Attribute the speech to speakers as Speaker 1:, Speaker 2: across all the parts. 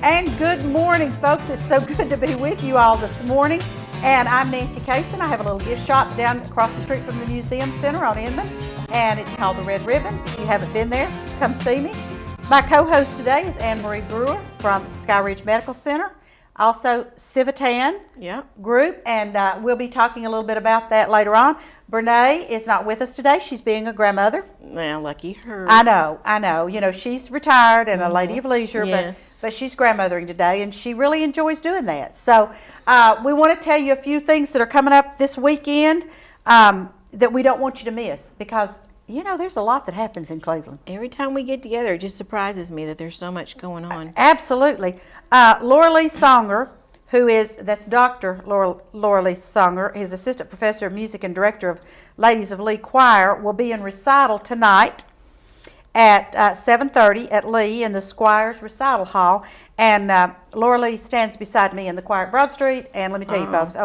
Speaker 1: And good morning, folks. It's so good to be with you all this morning. And I'm Nancy Cason. I have a little gift shop down across the street from the Museum Center on Inman, and it's called the Red Ribbon. If you haven't been there, come see me. My co-host today is Anne Marie Brewer from Sky Ridge Medical Center, also tvtm group, and we'll be talking a little bit about that later on. Brene is not with us today. She's being a grandmother.
Speaker 2: Well, lucky her.
Speaker 1: I know. You know, she's retired and a lady of leisure, but she's grandmothering today, and she really enjoys doing that. So we want to tell you a few things that are coming up this weekend that we don't want you to miss, because, you know, there's a lot that happens in Cleveland.
Speaker 2: Every time we get together, it just surprises me that there's so much going on.
Speaker 1: Absolutely. Laura Lee Songer, that's Dr. Laura Lee Songer, his assistant professor of music and director of Ladies of Lee Choir, will be in recital tonight at 7:30 at Lee in the Squires Recital Hall. And Laura Lee stands beside me in the choir at Broad Street. And let me tell you, folks,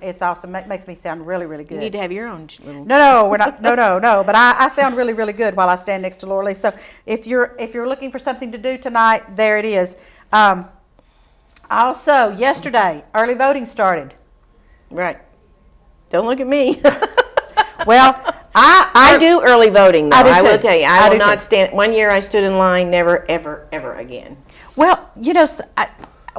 Speaker 1: it's awesome. It makes me sound really, really good.
Speaker 2: You need to have your own little...
Speaker 1: No, we're not. No. But I sound really, really good while I stand next to Laura Lee. So if you're looking for something to do tonight, there it is. Also, yesterday, early voting started.
Speaker 2: Right. Don't look at me.
Speaker 1: Well,
Speaker 2: I do early voting, though. I will tell you. I will not stand. One year I stood in line, never, ever, ever again.
Speaker 1: Well, you know,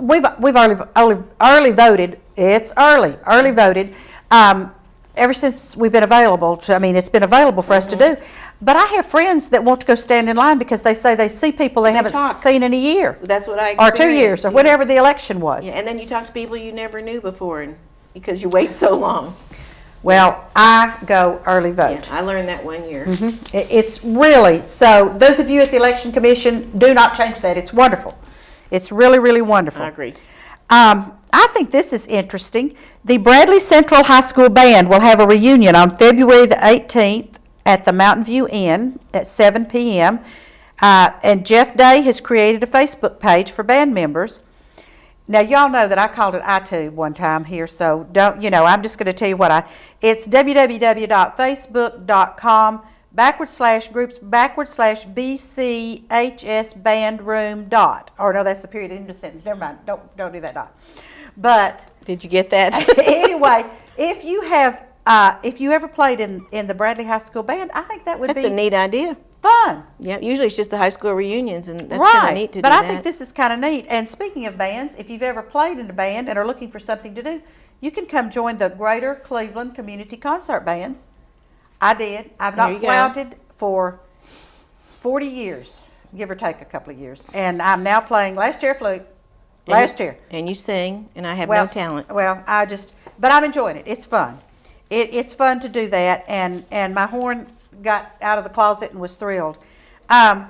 Speaker 1: we've early voted. It's early voted. Ever since we've been available. It's been available for us to do. But I have friends that want to go stand in line because they say they see people they haven't seen in a year.
Speaker 2: That's what I
Speaker 1: experienced. Or 2 years, or whatever the election was.
Speaker 2: Yeah, and then you talk to people you never knew before because you wait so long.
Speaker 1: Well, I go early vote.
Speaker 2: Yeah, I learned that 1 year.
Speaker 1: Mm-hmm. It's really, so those of you at the Election Commission, do not change that. It's wonderful. It's really, really wonderful.
Speaker 2: I agree.
Speaker 1: I think this is interesting. The Bradley Central High School Band will have a reunion on February the 18th at the Mountain View Inn at 7 p.m. And Jeff Day has created a Facebook page for band members. Now, y'all know that I called it iTube one time here, so I'm just going to tell you it's www.facebook.com/groups/BCHS band room . Or no, that's the period in the sentence. Never mind. Don't do that dot. But
Speaker 2: did you get that?
Speaker 1: Anyway, if you ever played in the Bradley High School Band, I think that would be...
Speaker 2: That's a neat idea.
Speaker 1: Fun.
Speaker 2: Yeah, usually it's just the high school reunions, and that's kind of neat to do that.
Speaker 1: But I think this is kind of neat. And speaking of bands, if you've ever played in a band and are looking for something to do, you can come join the Greater Cleveland Community Concert Bands. I did. I've not flouted for 40 years, give or take a couple of years. And I'm now playing last year flute.
Speaker 2: And you sing, and I have no talent.
Speaker 1: Well, but I'm enjoying it. It's fun. It's fun to do that, and my horn got out of the closet and was thrilled. And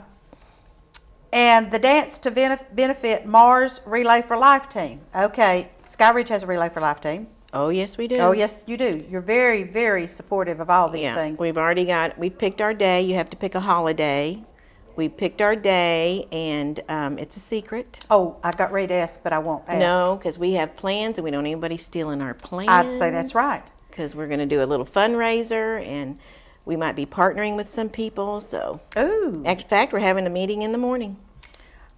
Speaker 1: the Dance to Benefit Mars Relay for Life team. Okay, Sky Ridge has a Relay for Life team.
Speaker 2: Oh, yes, we do.
Speaker 1: Oh, yes, you do. You're very, very supportive of all these things.
Speaker 2: We've picked our day. You have to pick a holiday. We picked our day, and it's a secret.
Speaker 1: Oh, I got ready to ask, but I won't ask.
Speaker 2: No, because we have plans, and we don't want anybody stealing our plans.
Speaker 1: I'd say that's right.
Speaker 2: Because we're going to do a little fundraiser, and we might be partnering with some people. So, in fact, we're having a meeting in the morning.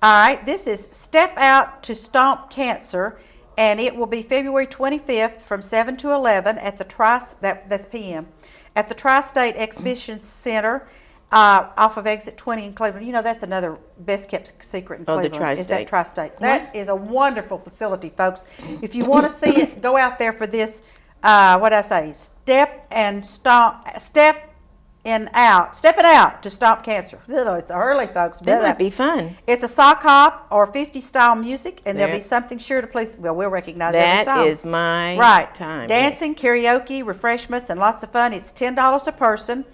Speaker 1: All right, this is Step Out to Stomp Cancer, and it will be February 25th from 7 to 11 at the that's p.m. at the Tri-State Exhibition Center. Off of Exit 20 in Cleveland. You know, that's another best-kept secret in Cleveland.
Speaker 2: The Tri-State.
Speaker 1: Is that Tri-State. That is a wonderful facility, folks. If you want to see it, go out there for this, stepping out to stomp cancer. It's early, folks.
Speaker 2: That might be fun.
Speaker 1: It's a sock hop or 50 style music, and there'll be something sure to please. Well, we'll recognize every song.
Speaker 2: That is my time.
Speaker 1: Dancing, karaoke, refreshments, and lots of fun. It's $10 a person.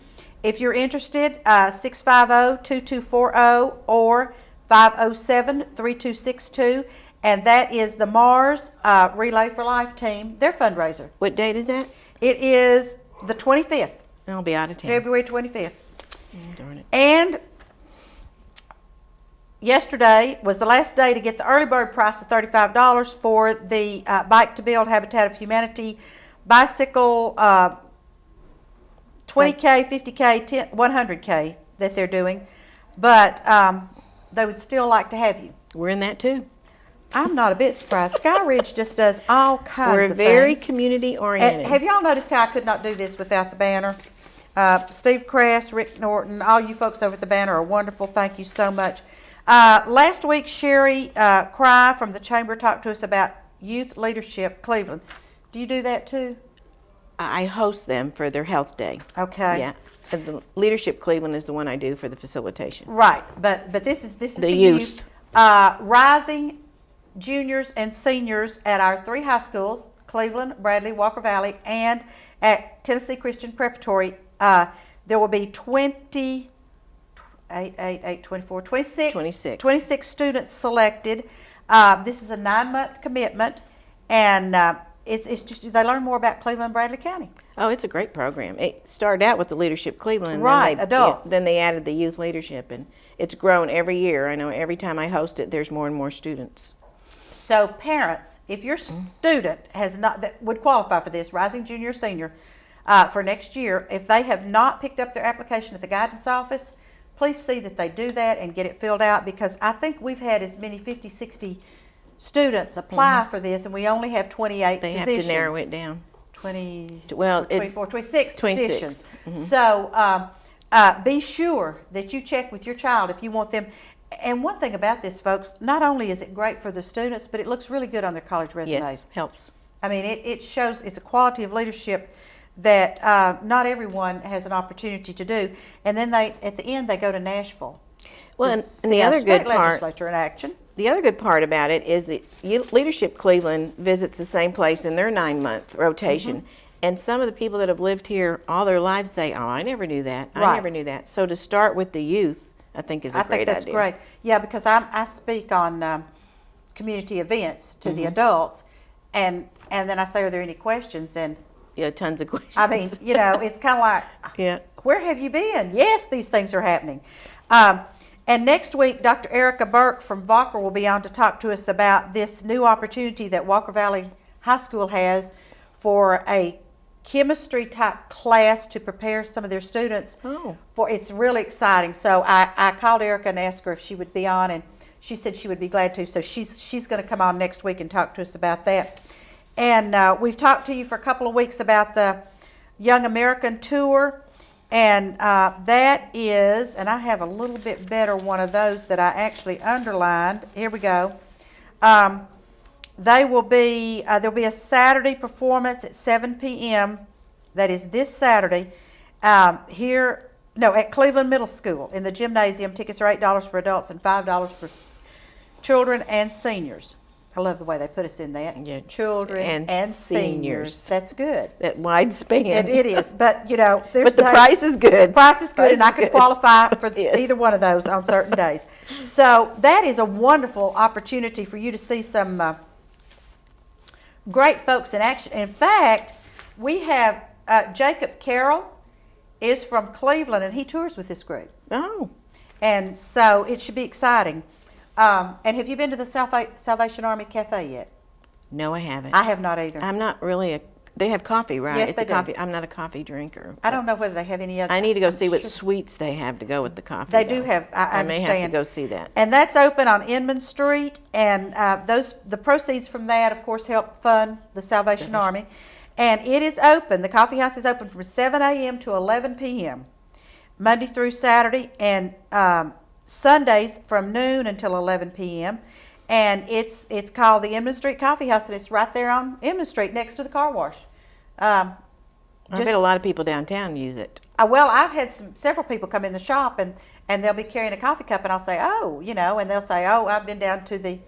Speaker 1: If you're interested, 650-2240 or 507-3262. And that is the Mars Relay for Life team, their fundraiser.
Speaker 2: What date is that?
Speaker 1: It is the 25th.
Speaker 2: I'll be out of town.
Speaker 1: February 25th.
Speaker 2: Darn it.
Speaker 1: And yesterday was the last day to get the early bird price of $35 for the Bike to Build Habitat of Humanity bicycle 20K, 50K, 100K that they're doing. But they would still like to have you.
Speaker 2: We're in that too.
Speaker 1: I'm not a bit surprised. Sky Ridge just does all kinds of things.
Speaker 2: We're very community oriented.
Speaker 1: Have y'all noticed how I could not do this without the banner? Steve Kress, Rick Norton, all you folks over at the banner are wonderful. Thank you so much. Last week, Sherry Cry from the Chamber talked to us about Youth Leadership Cleveland. Do you do that too?
Speaker 2: I host them for their health day.
Speaker 1: Okay.
Speaker 2: Yeah. And the Leadership Cleveland is the one I do for the facilitation.
Speaker 1: Right, but this is the
Speaker 2: youth.
Speaker 1: Rising juniors and seniors at our 3 high schools, Cleveland, Bradley, Walker Valley, and at Tennessee Christian Preparatory. There will be 26 students selected. This is a 9-month commitment, and it's just they learn more about Cleveland and Bradley County.
Speaker 2: Oh, it's a great program. It started out with the Leadership Cleveland.
Speaker 1: Right, adults.
Speaker 2: Then they added the youth leadership, and it's grown every year. I know every time I host it, there's more and more students.
Speaker 1: So parents, if your student has not, that would qualify for this, rising junior, senior, for next year, if they have not picked up their application at the guidance office, please see that they do that and get it filled out, because I think we've had as many 50, 60 students apply for this, and we only have 28
Speaker 2: They
Speaker 1: positions.
Speaker 2: have to narrow it down.
Speaker 1: 24, 26 positions.
Speaker 2: 26.
Speaker 1: So be sure that you check with your child if you want them. And one thing about this, folks, not only is it great for the students, but it looks really good on their college resumes.
Speaker 2: Yes, helps.
Speaker 1: I mean, it shows it's a quality of leadership that not everyone has an opportunity to do. And then at the end, they go to Nashville.
Speaker 2: Well, and the other good part,
Speaker 1: legislature in action.
Speaker 2: The other good part about it is that Leadership Cleveland visits the same place in their 9-month rotation. And some of the people that have lived here all their lives say, "Oh, I never knew that. I never knew that." So to start with the youth, I think is a great idea. I think that's great.
Speaker 1: Yeah, because I speak on community events to the adults, and then I say, "Are there any questions?" And
Speaker 2: yeah, tons of questions.
Speaker 1: I mean, it's kind of like, where have you been? Yes, these things are happening. And next week, Dr. Erica Burke from Walker will be on to talk to us about this new opportunity that Walker Valley High School has for a chemistry type class to prepare some of their students. It's really exciting. So I called Erica and asked her if she would be on, and she said she would be glad to. So she's going to come on next week and talk to us about that. And we've talked to you for a couple of weeks about the Young American Tour, and that is, and I have a little bit better one of those that I actually underlined. Here we go. They will be, there'll be a Saturday performance at 7 p.m. That is this Saturday at Cleveland Middle School in the gymnasium. Tickets are $8 for adults and $5 for children and seniors. I love the way they put us in that.
Speaker 2: Yeah,
Speaker 1: children and seniors. That's good.
Speaker 2: That wide span.
Speaker 1: It is. But,
Speaker 2: but the price is good.
Speaker 1: Price is good, and I could qualify for either one of those on certain days. So that is a wonderful opportunity for you to see some great folks in action. In fact, we have Jacob Carroll is from Cleveland, and he tours with this group.
Speaker 2: Oh.
Speaker 1: And so it should be exciting. And have you been to the Salvation Army Cafe yet?
Speaker 2: No, I haven't.
Speaker 1: I have not either.
Speaker 2: I'm not really they have coffee, right?
Speaker 1: Yes, they do.
Speaker 2: Coffee. I'm not a coffee drinker.
Speaker 1: I don't know whether they have any other.
Speaker 2: I need to go see what sweets they have to go with the coffee.
Speaker 1: They do have, I understand.
Speaker 2: may have to go see that.
Speaker 1: And that's open on Inman Street, and the proceeds from that, of course, help fund the Salvation Army. And it is open. The coffee house is open from 7 a.m. to 11 p.m. Monday through Saturday, and Sundays from noon until 11 p.m. And it's called the Inman Street Coffee House, and it's right there on Inman Street next to the car wash.
Speaker 2: I bet a lot of people downtown use it.
Speaker 1: Well, I've had several people come in the shop, and they'll be carrying a coffee cup, and I'll say, and they'll say, I've been down to the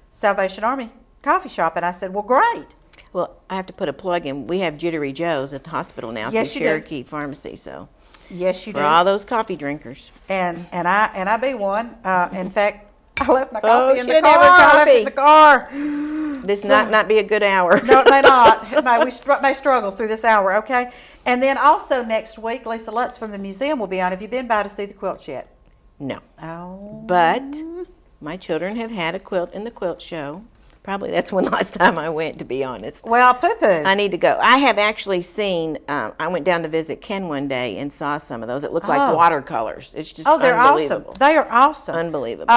Speaker 1: Salvation Army coffee shop. And I said, well, great.
Speaker 2: Well, I have to put a plug in. We have Jittery Joe's at the hospital now through Cherokee Pharmacy, so.
Speaker 1: Yes, you do.
Speaker 2: For all those coffee drinkers.
Speaker 1: And I be one. In fact, I left my coffee in the car.
Speaker 2: I
Speaker 1: left it in the car.
Speaker 2: This not be a good hour.
Speaker 1: No, it may not. We may struggle through this hour, okay? And then also next week, Lisa Lutz from the museum will be on. Have you been by to see the quilts yet?
Speaker 2: No.
Speaker 1: Oh.
Speaker 2: But my children have had a quilt in the quilt show. Probably that's when last time I went, to be honest.
Speaker 1: Well, poo-poo.
Speaker 2: I need to go. I have actually seen, I went down to visit Ken one day and saw some of those. It looked like watercolors. It's just
Speaker 1: they're awesome. They are awesome.
Speaker 2: Unbelievable.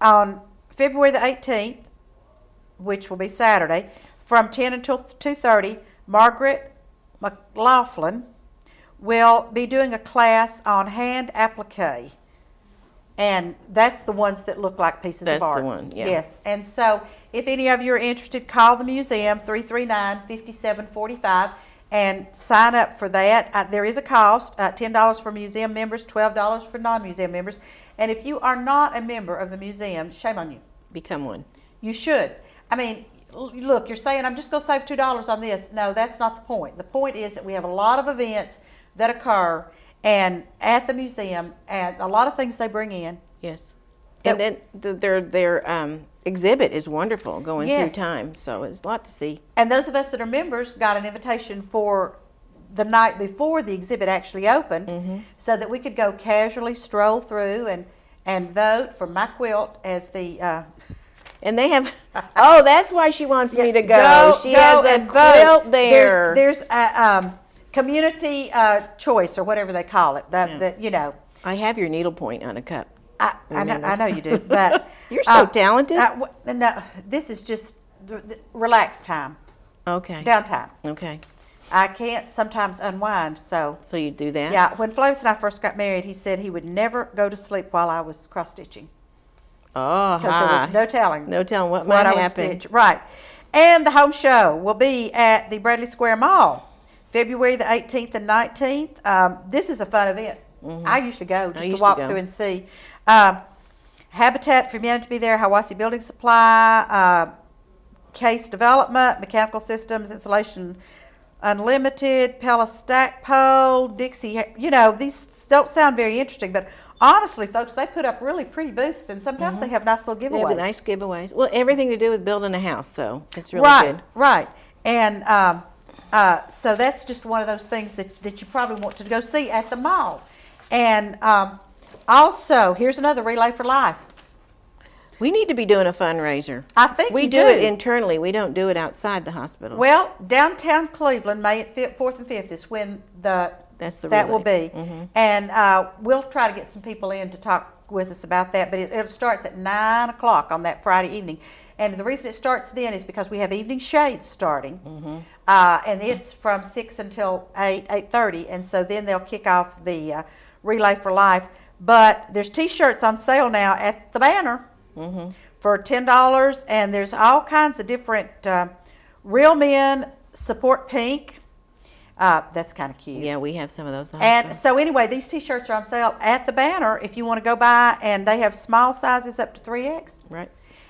Speaker 1: on February the 18th, which will be Saturday, from 10 until 2:30, Margaret McLaughlin will be doing a class on hand applique. And that's the ones that look like pieces of art.
Speaker 2: That's the one, yeah.
Speaker 1: Yes. And so if any of you are interested, call the museum, 339-5745, and sign up for that. There is a cost, $10 for museum members, $12 for non-museum members. And if you are not a member of the museum, shame on you.
Speaker 2: Become one.
Speaker 1: You should. I mean, look, you're saying, I'm just going to save $2 on this. No, that's not the point. The point is that we have a lot of events that occur and at the museum, and a lot of things they bring in.
Speaker 2: Yes. And then their exhibit is wonderful going
Speaker 1: Yes.
Speaker 2: through time, so it's a lot to see.
Speaker 1: And those of us that are members got an invitation for the night before the exhibit actually opened, so that we could go casually stroll through and vote for my quilt as the...
Speaker 2: And they have, oh, that's why she wants me to go. She has a quilt there.
Speaker 1: There's a community choice, or whatever they call it. You know.
Speaker 2: I have your needlepoint on a cup.
Speaker 1: I know you do, but
Speaker 2: you're so talented.
Speaker 1: No, this is just relaxed time.
Speaker 2: Okay.
Speaker 1: Downtime.
Speaker 2: Okay.
Speaker 1: I can't sometimes unwind, so.
Speaker 2: So you do that?
Speaker 1: Yeah. When Flavis and I first got married, he said he would never go to sleep while I was cross stitching.
Speaker 2: Oh,
Speaker 1: because there was no telling.
Speaker 2: No telling what might happen.
Speaker 1: Right. And the home show will be at the Bradley Square Mall, February the 18th and 19th. This is a fun event. I used to go just to walk through and see. Habitat for Humanity to be there, Hiwassee Building Supply, Case Development, Mechanical Systems, Insulation Unlimited, Pella Stack Pole, Dixie. You know, these don't sound very interesting, but honestly, folks, they put up really pretty booths, and sometimes they have nice little giveaways.
Speaker 2: They have nice giveaways. Well, everything to do with building a house, so it's really good.
Speaker 1: Right. And so that's just one of those things that you probably want to go see at the mall. And also, here's another Relay for Life.
Speaker 2: We need to be doing a fundraiser.
Speaker 1: I think
Speaker 2: we do it internally. We don't do it outside the hospital.
Speaker 1: Well, downtown Cleveland, May 4th and 5th is when that will be. And we'll try to get some people in to talk with us about that, but it starts at 9 o'clock on that Friday evening. And the reason it starts then is because we have evening shades starting, and it's from 6 until 8:30, and so then they'll kick off the Relay for Life. But there's T-shirts on sale now at the banner for $10, and there's all kinds of different Real Men Support Pink. That's kind of cute.
Speaker 2: Yeah, we have some of those.
Speaker 1: And so anyway, these T-shirts are on sale at the banner if you want to go by, and they have small sizes up to 3X.
Speaker 2: Right.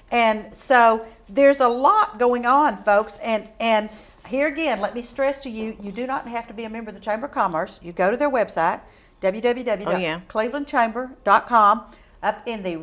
Speaker 1: And so there's a lot going on, folks. And here again, let me stress to you, you do not have to be a member of the Chamber of Commerce. You go to their website, www.clevelandchamber.com. Up in the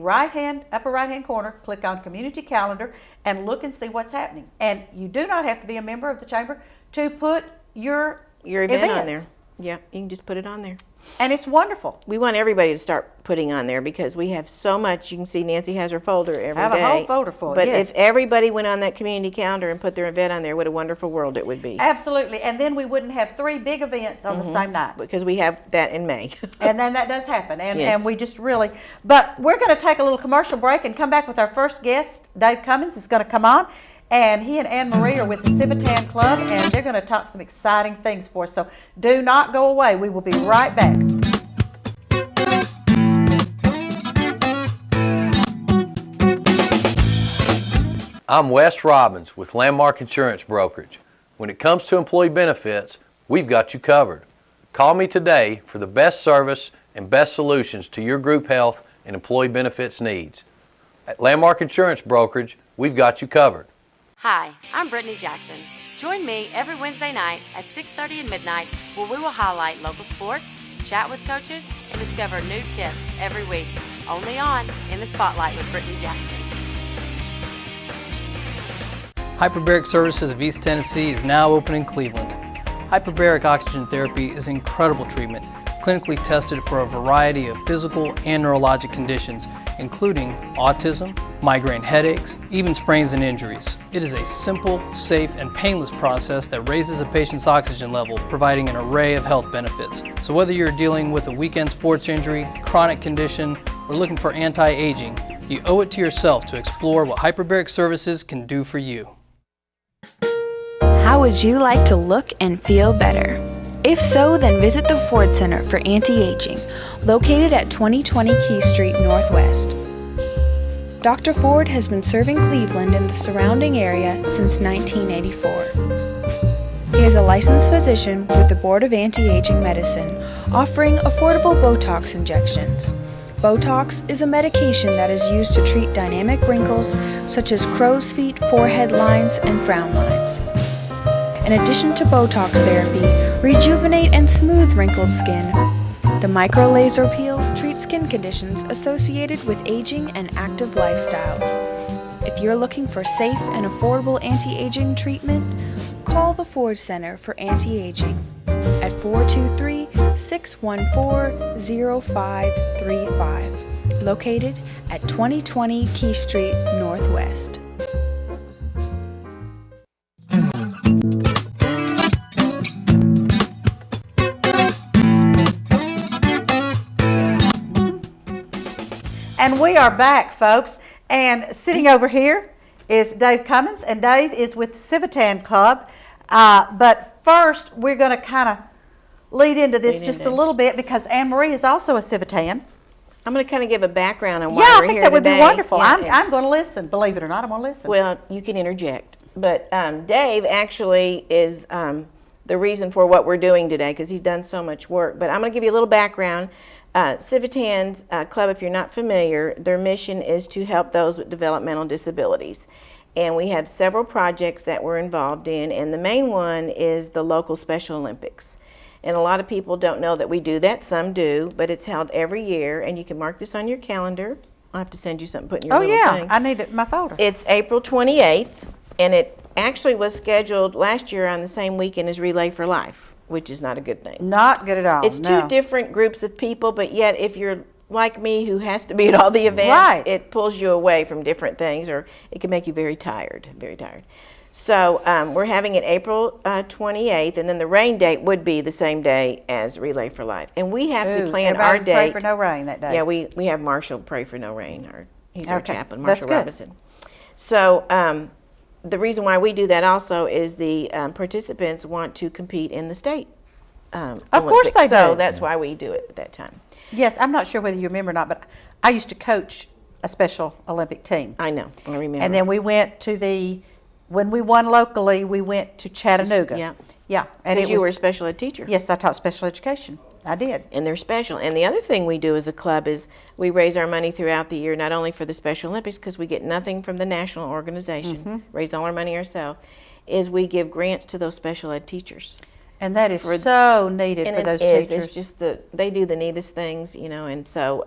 Speaker 1: upper right-hand corner, click on Community Calendar and look and see what's happening. And you do not have to be a member of the Chamber to put your
Speaker 2: event on there. Yeah, you can just put it on there.
Speaker 1: And it's wonderful.
Speaker 2: We want everybody to start putting on there because we have so much. You can see Nancy has her folder every day.
Speaker 1: I have a whole folder full,
Speaker 2: But
Speaker 1: yes.
Speaker 2: if everybody went on that community calendar and put their event on there, what a wonderful world it would be.
Speaker 1: Absolutely. And then we wouldn't have 3 big events on the same night.
Speaker 2: Because we have that in May.
Speaker 1: And then that does happen. And,
Speaker 2: Yes.
Speaker 1: and we just really, but we're going to take a little commercial break and come back with our first guest. Dave Cummins is going to come on. And he and Anne Marie are with the Civitan Club, and they're going to talk some exciting things for us. So do not go away. We will be right back.
Speaker 3: I'm Wes Robbins with Landmark Insurance Brokerage. When it comes to employee benefits, we've got you covered. Call me today for the best service and best solutions to your group health and employee benefits needs. At Landmark Insurance Brokerage, we've got you covered.
Speaker 4: Hi, I'm Brittany Jackson. Join me every Wednesday night at 6:30 and midnight where we will highlight local sports, chat with coaches, and discover new tips every week. Only on In the Spotlight with Brittany Jackson.
Speaker 5: Hyperbaric Services of East Tennessee is now open in Cleveland. Hyperbaric oxygen therapy is an incredible treatment, clinically tested for a variety of physical and neurologic conditions, including autism, migraine headaches, even sprains and injuries. It is a simple, safe, and painless process that raises a patient's oxygen level, providing an array of health benefits. So whether you're dealing with a weekend sports injury, chronic condition, or looking for anti-aging, You owe it to yourself to explore what hyperbaric services can do for you.
Speaker 6: How would you like to look and feel better? If so, then visit the Ford Center for Anti-Aging, located at 2020 Key Street Northwest. Dr. Ford has been serving Cleveland and the surrounding area since 1984. He is a licensed physician with the Board of Anti-Aging Medicine, offering affordable Botox injections. Botox is a medication that is used to treat dynamic wrinkles such as crow's feet, forehead lines, and frown lines. In addition to Botox therapy, rejuvenate and smooth wrinkled skin. The micro laser peel treats skin conditions associated with aging and active lifestyles. If you're looking for safe and affordable anti-aging treatment, call the Ford Center for Anti-Aging at 423-614-0535, located at 2020 Key Street Northwest.
Speaker 1: And we are back, folks. And sitting over here is Dave Cummins, and Dave is with the Civitan Club. But first, we're going to kind of lead into this just a little bit because Anne Marie is also a Civitan.
Speaker 2: I'm going to kind of give a background on why
Speaker 1: Yeah,
Speaker 2: we're
Speaker 1: I think
Speaker 2: here
Speaker 1: that would
Speaker 2: today.
Speaker 1: be wonderful.
Speaker 2: Yeah,
Speaker 1: I'm going to listen. Believe it or not, I'm going to listen.
Speaker 2: Well, you can interject. But Dave actually is the reason for what we're doing today because he's done so much work. But I'm going to give you a little background. Civitan's Club, if you're not familiar, their mission is to help those with developmental disabilities. And we have several projects that we're involved in, and the main one is the local Special Olympics. And a lot of people don't know that we do that. Some do, but it's held every year, and you can mark this on your calendar. I'll have to send you something, put in your little thing.
Speaker 1: I need it in my folder.
Speaker 2: It's April 28th, and it actually was scheduled last year on the same weekend as Relay for Life, which is not a good thing.
Speaker 1: Not good at all.
Speaker 2: It's two different groups of people, but yet if you're like me who has to be at all the events,
Speaker 1: Right.
Speaker 2: it pulls you away from different things, or it can make you very tired, very tired. So we're having it April 28th, and then the rain date would be the same day as Relay for Life. And we have to plan our
Speaker 1: everybody
Speaker 2: date.
Speaker 1: pray for no rain that day.
Speaker 2: Yeah, we have Marshall pray for no rain. He's our chaplain,
Speaker 1: That's
Speaker 2: Marshall
Speaker 1: good.
Speaker 2: Robinson. So the reason why we do that also is the participants want to compete in the state
Speaker 1: Of course they
Speaker 2: So
Speaker 1: do.
Speaker 2: that's why we do it at that time.
Speaker 1: Yes, I'm not sure whether you remember or not, but I used to coach a Special Olympic team.
Speaker 2: I know, I remember.
Speaker 1: And then we went to when we won locally, we went to Chattanooga.
Speaker 2: Yeah.
Speaker 1: Yeah. And
Speaker 2: Because you were a special ed teacher.
Speaker 1: Yes, I taught special education. I did.
Speaker 2: And they're special. And the other thing we do as a club is we raise our money throughout the year, not only for the Special Olympics, because we get nothing from the national organization, raise all our money ourselves, is we give grants to those special ed teachers.
Speaker 1: And that is so needed
Speaker 2: And
Speaker 1: for
Speaker 2: it
Speaker 1: those
Speaker 2: is.
Speaker 1: teachers.
Speaker 2: It's just they do the neatest things, and so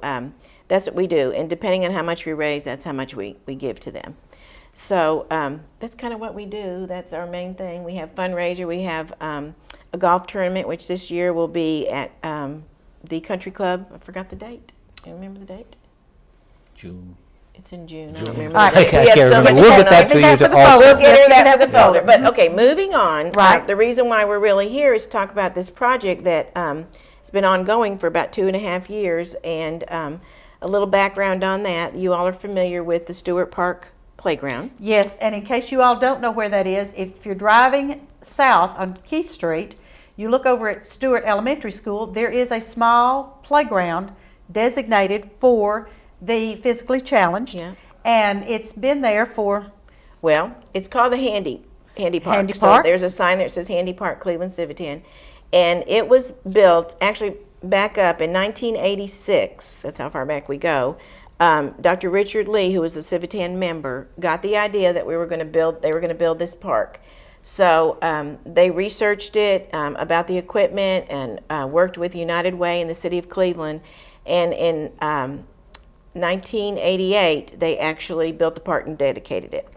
Speaker 2: that's what we do. And depending on how much we raise, that's how much we give to them. So that's kind of what we do. That's our main thing. We have fundraiser. We have a golf tournament, which this year will be at the country club. I forgot the date. Do you remember the date?
Speaker 7: June.
Speaker 2: It's in June. I don't remember
Speaker 1: All right.
Speaker 2: the date.
Speaker 7: I
Speaker 2: We have
Speaker 7: can't
Speaker 2: so
Speaker 7: remember.
Speaker 2: much
Speaker 7: We'll
Speaker 2: going
Speaker 7: get that
Speaker 2: on.
Speaker 7: to
Speaker 1: Get
Speaker 7: you
Speaker 1: that for the
Speaker 7: also.
Speaker 1: folder.
Speaker 2: We'll get
Speaker 1: Let's
Speaker 2: her
Speaker 1: get
Speaker 2: that
Speaker 1: that
Speaker 2: for the folder.
Speaker 1: folder.
Speaker 2: But okay, moving on.
Speaker 1: Right.
Speaker 2: The reason why we're really here is to talk about this project that has been ongoing for about 2.5 years. And a little background on that. You all are familiar with the Stewart Park Playground.
Speaker 1: Yes, and in case you all don't know where that is, if you're driving south on Keith Street, you look over at Stewart Elementary School, there is a small playground designated for the physically challenged.
Speaker 2: Yeah.
Speaker 1: And it's been there for,
Speaker 2: Well, it's called the Handy Park.
Speaker 1: Handy
Speaker 2: So
Speaker 1: Park.
Speaker 2: there's a sign that says Handy Park, Cleveland Civitan. And it was built, actually back up in 1986, that's how far back we go. Dr. Richard Lee, who was a Civitan member, got the idea that they were going to build this park. So they researched it about the equipment and worked with United Way in the city of Cleveland. And in 1988, they actually built the park and dedicated it.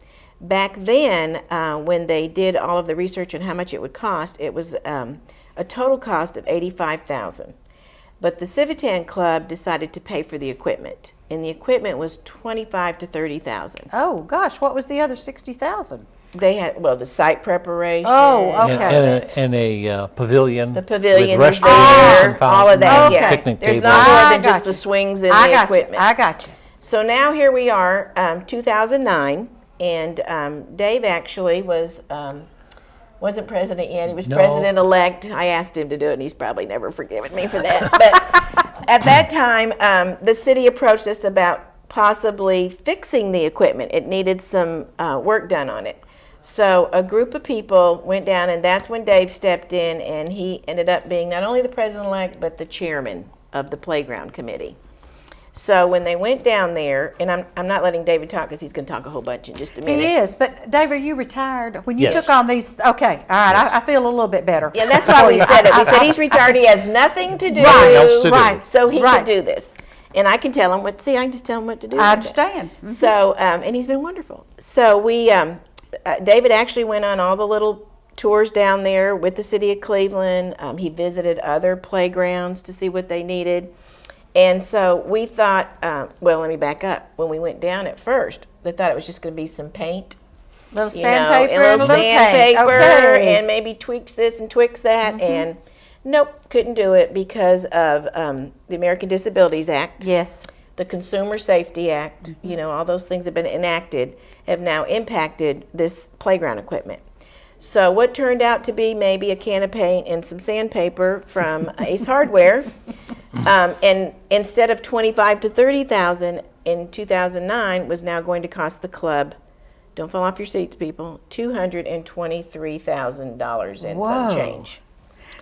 Speaker 2: Back then, when they did all of the research on how much it would cost, it was a total cost of $85,000. But the Civitan Club decided to pay for the equipment, and the equipment was $25,000 to $30,000.
Speaker 1: oh gosh, what was the other 60,000?
Speaker 2: They had the site preparation.
Speaker 1: Oh,
Speaker 7: And,
Speaker 1: okay.
Speaker 7: and a pavilion.
Speaker 2: The pavilion
Speaker 7: with
Speaker 2: was
Speaker 7: restrooms
Speaker 2: there,
Speaker 7: and
Speaker 2: all of that.
Speaker 7: fountains,
Speaker 2: Yeah,
Speaker 7: picnic
Speaker 2: there's
Speaker 7: tables.
Speaker 2: no more
Speaker 1: I
Speaker 2: than just
Speaker 1: got
Speaker 2: the
Speaker 1: you.
Speaker 2: swings and
Speaker 1: I
Speaker 2: the
Speaker 1: got
Speaker 2: equipment.
Speaker 1: you. I got you.
Speaker 2: So now here we are, 2009, and Dave actually wasn't president yet. He was
Speaker 7: No.
Speaker 2: president-elect. I asked him to do it, and he's probably never forgiven me for that. But at that time, the city approached us about possibly fixing the equipment. It needed some work done on it. So a group of people went down, and that's when Dave stepped in, and he ended up being not only the president-elect, but the chairman of the playground committee. So when they went down there, and I'm not letting David talk because he's going to talk a whole bunch in just a minute.
Speaker 1: He is, but Dave, are you retired? When you
Speaker 7: Yes.
Speaker 1: took on these, okay, all right, I feel a little bit better.
Speaker 2: Yeah, that's why we said it. We said he's retired. He has nothing to do.
Speaker 1: Right,
Speaker 7: else to do.
Speaker 1: right.
Speaker 2: So he
Speaker 1: right.
Speaker 2: could do this. And I can tell him what, see, I can just tell him what to do.
Speaker 1: I
Speaker 2: with it.
Speaker 1: understand.
Speaker 2: So, and he's been wonderful. So David actually went on all the little tours down there with the city of Cleveland. He visited other playgrounds to see what they needed. And so we thought, well, let me back up. When we went down at first, they thought it was just going to be some paint.
Speaker 1: Little
Speaker 2: You know,
Speaker 1: sandpaper
Speaker 2: and
Speaker 1: and a little paint.
Speaker 2: sandpaper,
Speaker 1: Okay.
Speaker 2: and maybe tweaks this and tweaks that. And nope, couldn't do it because of the American Disabilities Act.
Speaker 1: Yes.
Speaker 2: The Consumer Safety Act, you know, all those things have been enacted, have now impacted this playground equipment. So what turned out to be maybe a can of paint and some sandpaper from Ace Hardware, and instead of $25,000 to $30,000 in 2009, was now going to cost the club, don't fall off your seats, people, $223,000 and
Speaker 1: Whoa.
Speaker 2: some change.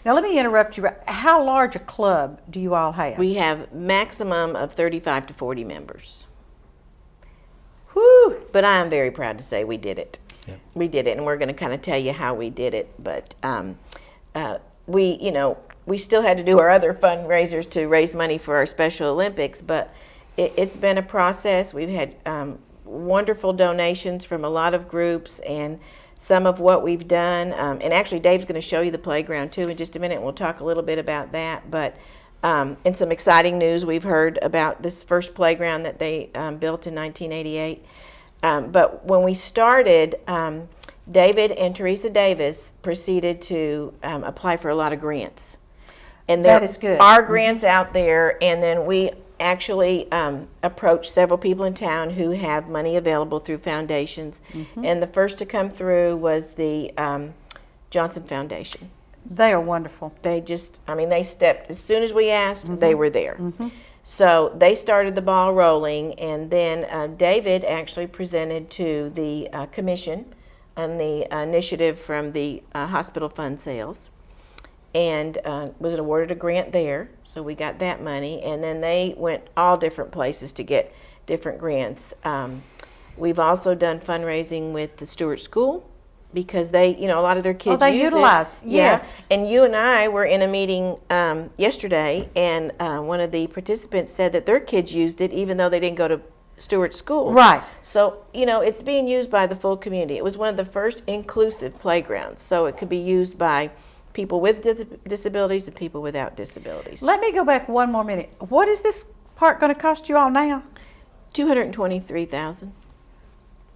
Speaker 1: Now let me interrupt you. How large a club do you all have?
Speaker 2: We have maximum of 35 to 40 members.
Speaker 1: Whew.
Speaker 2: But I am very proud to say we did it. We did it, and we're going to kind of tell you how we did it. But we still had to do our other fundraisers to raise money for our Special Olympics. But it's been a process. We've had wonderful donations from a lot of groups, and some of what we've done. And actually, Dave's going to show you the playground too in just a minute. And we'll talk a little bit about that. But and some exciting news we've heard about this first playground that they built in 1988. But when we started, David and Teresa Davis proceeded to apply for a lot of grants. And there
Speaker 1: That is good.
Speaker 2: are grants out there, and then we actually approached several people in town who have money available through foundations. And the first to come through was the Johnson Foundation.
Speaker 1: They are wonderful.
Speaker 2: They just, they stepped, as soon as we asked, they were there. So they started the ball rolling, and then David actually presented to the commission on the initiative from the hospital fund sales, and was awarded a grant there, so we got that money, and then they went all different places to get different grants. We've also done fundraising with the Stewart School, because they, a lot of their kids
Speaker 1: they
Speaker 2: use
Speaker 1: utilize,
Speaker 2: it.
Speaker 1: yes.
Speaker 2: Yeah. And you and I were in a meeting yesterday, and one of the participants said that their kids used it even though they didn't go to Stewart School.
Speaker 1: Right.
Speaker 2: So, it's being used by the full community. It was one of the first inclusive playgrounds, so it could be used by people with disabilities and people without disabilities.
Speaker 1: Let me go back one more minute. What is this park going to cost you all now?
Speaker 2: $223,000.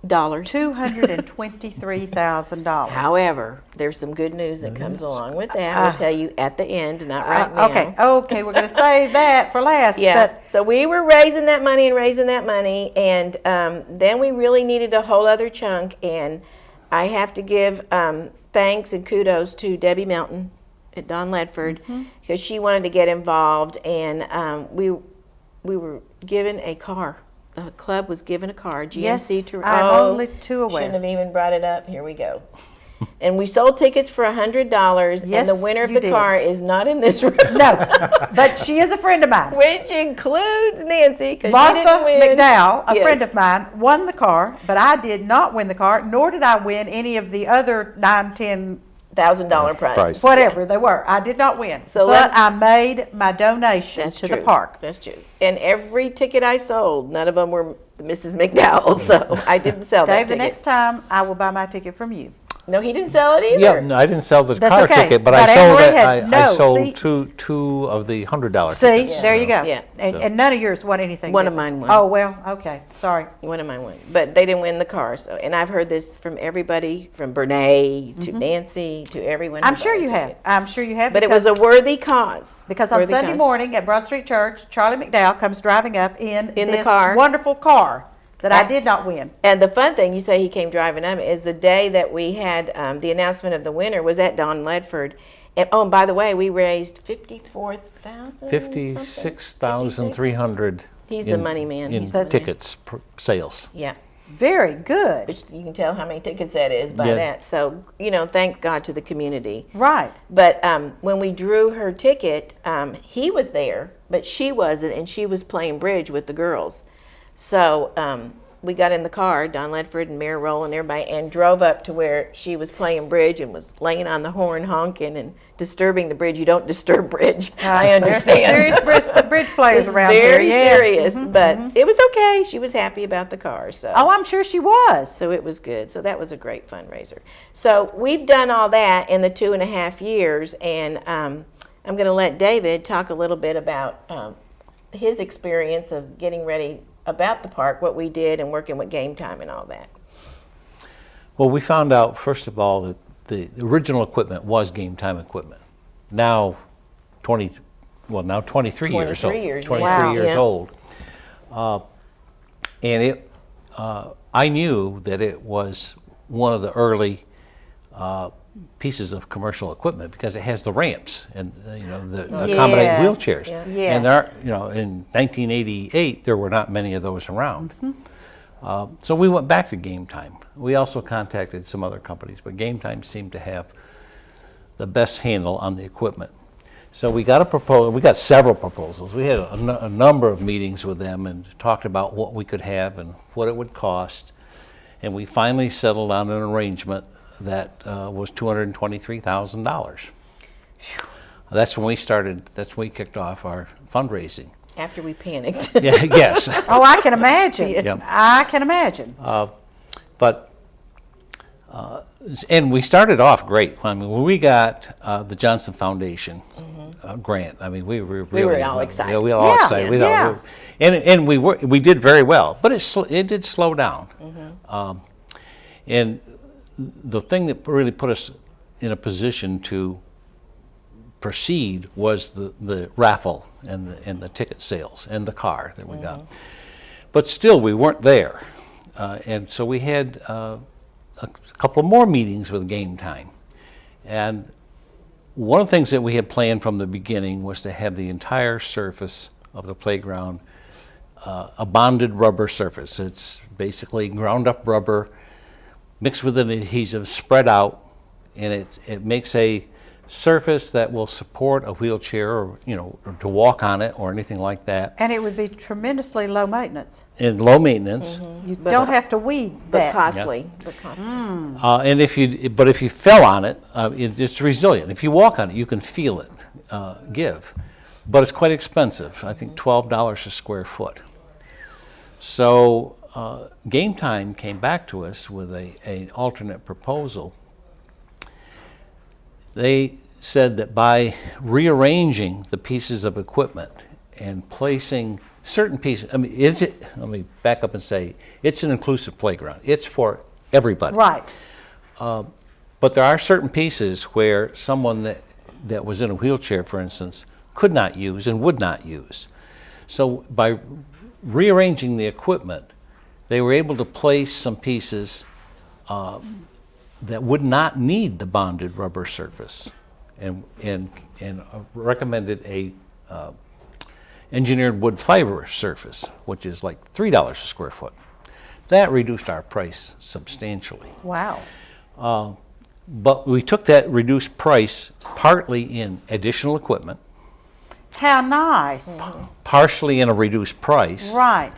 Speaker 1: $223,000.
Speaker 2: However, there's some good news that comes along with that. I'll tell you at the end, not right now.
Speaker 1: Okay, we're going to save that for last.
Speaker 2: Yeah.
Speaker 1: But
Speaker 2: So we were raising that money, and then we really needed a whole other chunk. And I have to give thanks and kudos to Debbie Melton at Don Ledford, because she wanted to get involved, and we were given a car. The club was given a car, GMC.
Speaker 1: Yes, I'm only too aware.
Speaker 2: Shouldn't have even brought it up. Here we go. And we sold tickets for $100, and the
Speaker 1: Yes,
Speaker 2: winner of
Speaker 1: you
Speaker 2: the
Speaker 1: did.
Speaker 2: car is not in this room.
Speaker 1: no, but she is a friend of mine.
Speaker 2: Which includes Nancy, because she
Speaker 1: Martha
Speaker 2: didn't win.
Speaker 1: McDowell, a
Speaker 2: Yes.
Speaker 1: friend of mine, won the car, but I did not win the car, nor did I win any of the other 9, 10,
Speaker 2: $1,000 prize.
Speaker 1: whatever they were. I did not win.
Speaker 2: So
Speaker 1: but I made my donation
Speaker 2: That's
Speaker 1: to
Speaker 2: true.
Speaker 1: the park.
Speaker 2: That's true. And every ticket I sold, none of them were Mrs. McDowell, so I didn't sell that
Speaker 1: Dave, the
Speaker 2: ticket.
Speaker 1: next time I will buy my ticket from you.
Speaker 2: No, he didn't sell it either.
Speaker 7: Yeah, no, I didn't sell the
Speaker 1: That's
Speaker 7: car
Speaker 1: okay,
Speaker 7: ticket, but
Speaker 1: but
Speaker 7: I
Speaker 1: Anne
Speaker 7: sold
Speaker 1: Marie
Speaker 7: it.
Speaker 1: had-
Speaker 7: I
Speaker 1: no,
Speaker 7: sold
Speaker 1: see?
Speaker 7: two of the $100
Speaker 1: See,
Speaker 7: tickets.
Speaker 1: there you go.
Speaker 2: Yeah.
Speaker 1: And none of yours won anything.
Speaker 2: One
Speaker 1: did
Speaker 2: of
Speaker 1: they?
Speaker 2: mine won.
Speaker 1: Oh, well, okay, sorry.
Speaker 2: One of mine won, but they didn't win the car. So, and I've heard this from everybody, from Brene to Nancy to everyone. who
Speaker 1: I'm sure
Speaker 2: bought a
Speaker 1: you have.
Speaker 2: ticket.
Speaker 1: I'm sure you have.
Speaker 2: But it was a worthy cause.
Speaker 1: Because on
Speaker 2: Worthy
Speaker 1: Sunday
Speaker 2: cause.
Speaker 1: morning at Broad Street Church, Charlie McDowell comes driving up in
Speaker 2: the
Speaker 1: this
Speaker 2: car.
Speaker 1: wonderful car that I did not win.
Speaker 2: And the fun thing, you say he came driving up, is the day that we had the announcement of the winner was at Don Ledford. And oh, and by the way, we raised 54,000.
Speaker 7: 56,300.
Speaker 2: He's the money man.
Speaker 7: In
Speaker 2: He's the money
Speaker 7: tickets sales.
Speaker 2: Yeah.
Speaker 1: Very good.
Speaker 2: Which you can tell how many tickets that is by
Speaker 7: Yeah.
Speaker 2: that. So, thank God to the community.
Speaker 1: Right.
Speaker 2: But when we drew her ticket, he was there, but she wasn't, and she was playing bridge with the girls. So we got in the car, Don Ledford and Mayor Roll and everybody, and drove up to where she was playing bridge and was laying on the horn honking and disturbing the bridge. You don't disturb bridge. I understand.
Speaker 1: There's serious bridge players
Speaker 2: It's
Speaker 1: around here.
Speaker 2: very
Speaker 1: Yes.
Speaker 2: serious, but it was okay. She was happy about the car. So.
Speaker 1: Oh, I'm sure she was.
Speaker 2: So it was good. So that was a great fundraiser. So we've done all that in the 2.5 years, and I'm going to let David talk a little bit about his experience of getting ready about the park, what we did, and working with Game Time and all that.
Speaker 7: Well, we found out, first of all, that the original equipment was Game Time equipment. Now 23 years old.
Speaker 2: 23 years.
Speaker 7: 23
Speaker 1: Wow.
Speaker 7: years
Speaker 2: Yeah.
Speaker 7: old. And I knew that it was one of the early pieces of commercial equipment because it has the ramps and the accommodating
Speaker 1: Yes.
Speaker 7: wheelchairs.
Speaker 2: Yeah.
Speaker 1: Yes.
Speaker 7: And there are, in 1988 there were not many of those around. So we went back to Game Time. We also contacted some other companies, but Game Time seemed to have the best handle on the equipment. So we got a proposal. We got several proposals. We had a number of meetings with them and talked about what we could have and what it would cost. And we finally settled on an arrangement that was $223,000. That's when we started. That's when we kicked off our fundraising.
Speaker 2: After we panicked.
Speaker 7: Yeah, yes.
Speaker 1: Oh, I can imagine.
Speaker 7: Yep.
Speaker 1: I can imagine.
Speaker 7: But and we started off great. I mean, when we got the Johnson Foundation grant, I mean, we were really
Speaker 2: all excited.
Speaker 7: Yeah, we were all
Speaker 1: Yeah,
Speaker 7: excited. We
Speaker 1: yeah.
Speaker 7: thought and we did very well, but it did slow down. And the thing that really put us in a position to proceed was the raffle and the ticket sales and the car that we got. But still, we weren't there, and so we had a couple more meetings with Game Time, and one of the things that we had planned from the beginning was to have the entire surface of the playground a bonded rubber surface. It's basically ground up rubber mixed with an adhesive, spread out, and it makes a surface that will support a wheelchair or or to walk on it or anything like that.
Speaker 1: And it would be tremendously low maintenance.
Speaker 7: And low maintenance.
Speaker 1: You don't have to weed
Speaker 2: But
Speaker 1: that.
Speaker 2: costly. But costly.
Speaker 7: And if you fell on it, it's resilient. If you walk on it, you can feel it give. But it's quite expensive. I think $12 a square foot. So Game Time came back to us with an alternate proposal. They said that by rearranging the pieces of equipment and placing certain pieces, let me back up and say, it's an inclusive playground. It's for everybody.
Speaker 1: Right.
Speaker 7: But there are certain pieces where someone that was in a wheelchair, for instance, could not use and would not use. So by rearranging the equipment, they were able to place some pieces that would not need the bonded rubber surface, and recommended a engineered wood fiber surface, which is like $3 a square foot. That reduced our price substantially.
Speaker 1: Wow.
Speaker 7: But we took that reduced price partly in additional equipment,
Speaker 1: How nice.
Speaker 7: partially in a reduced price,
Speaker 1: Right.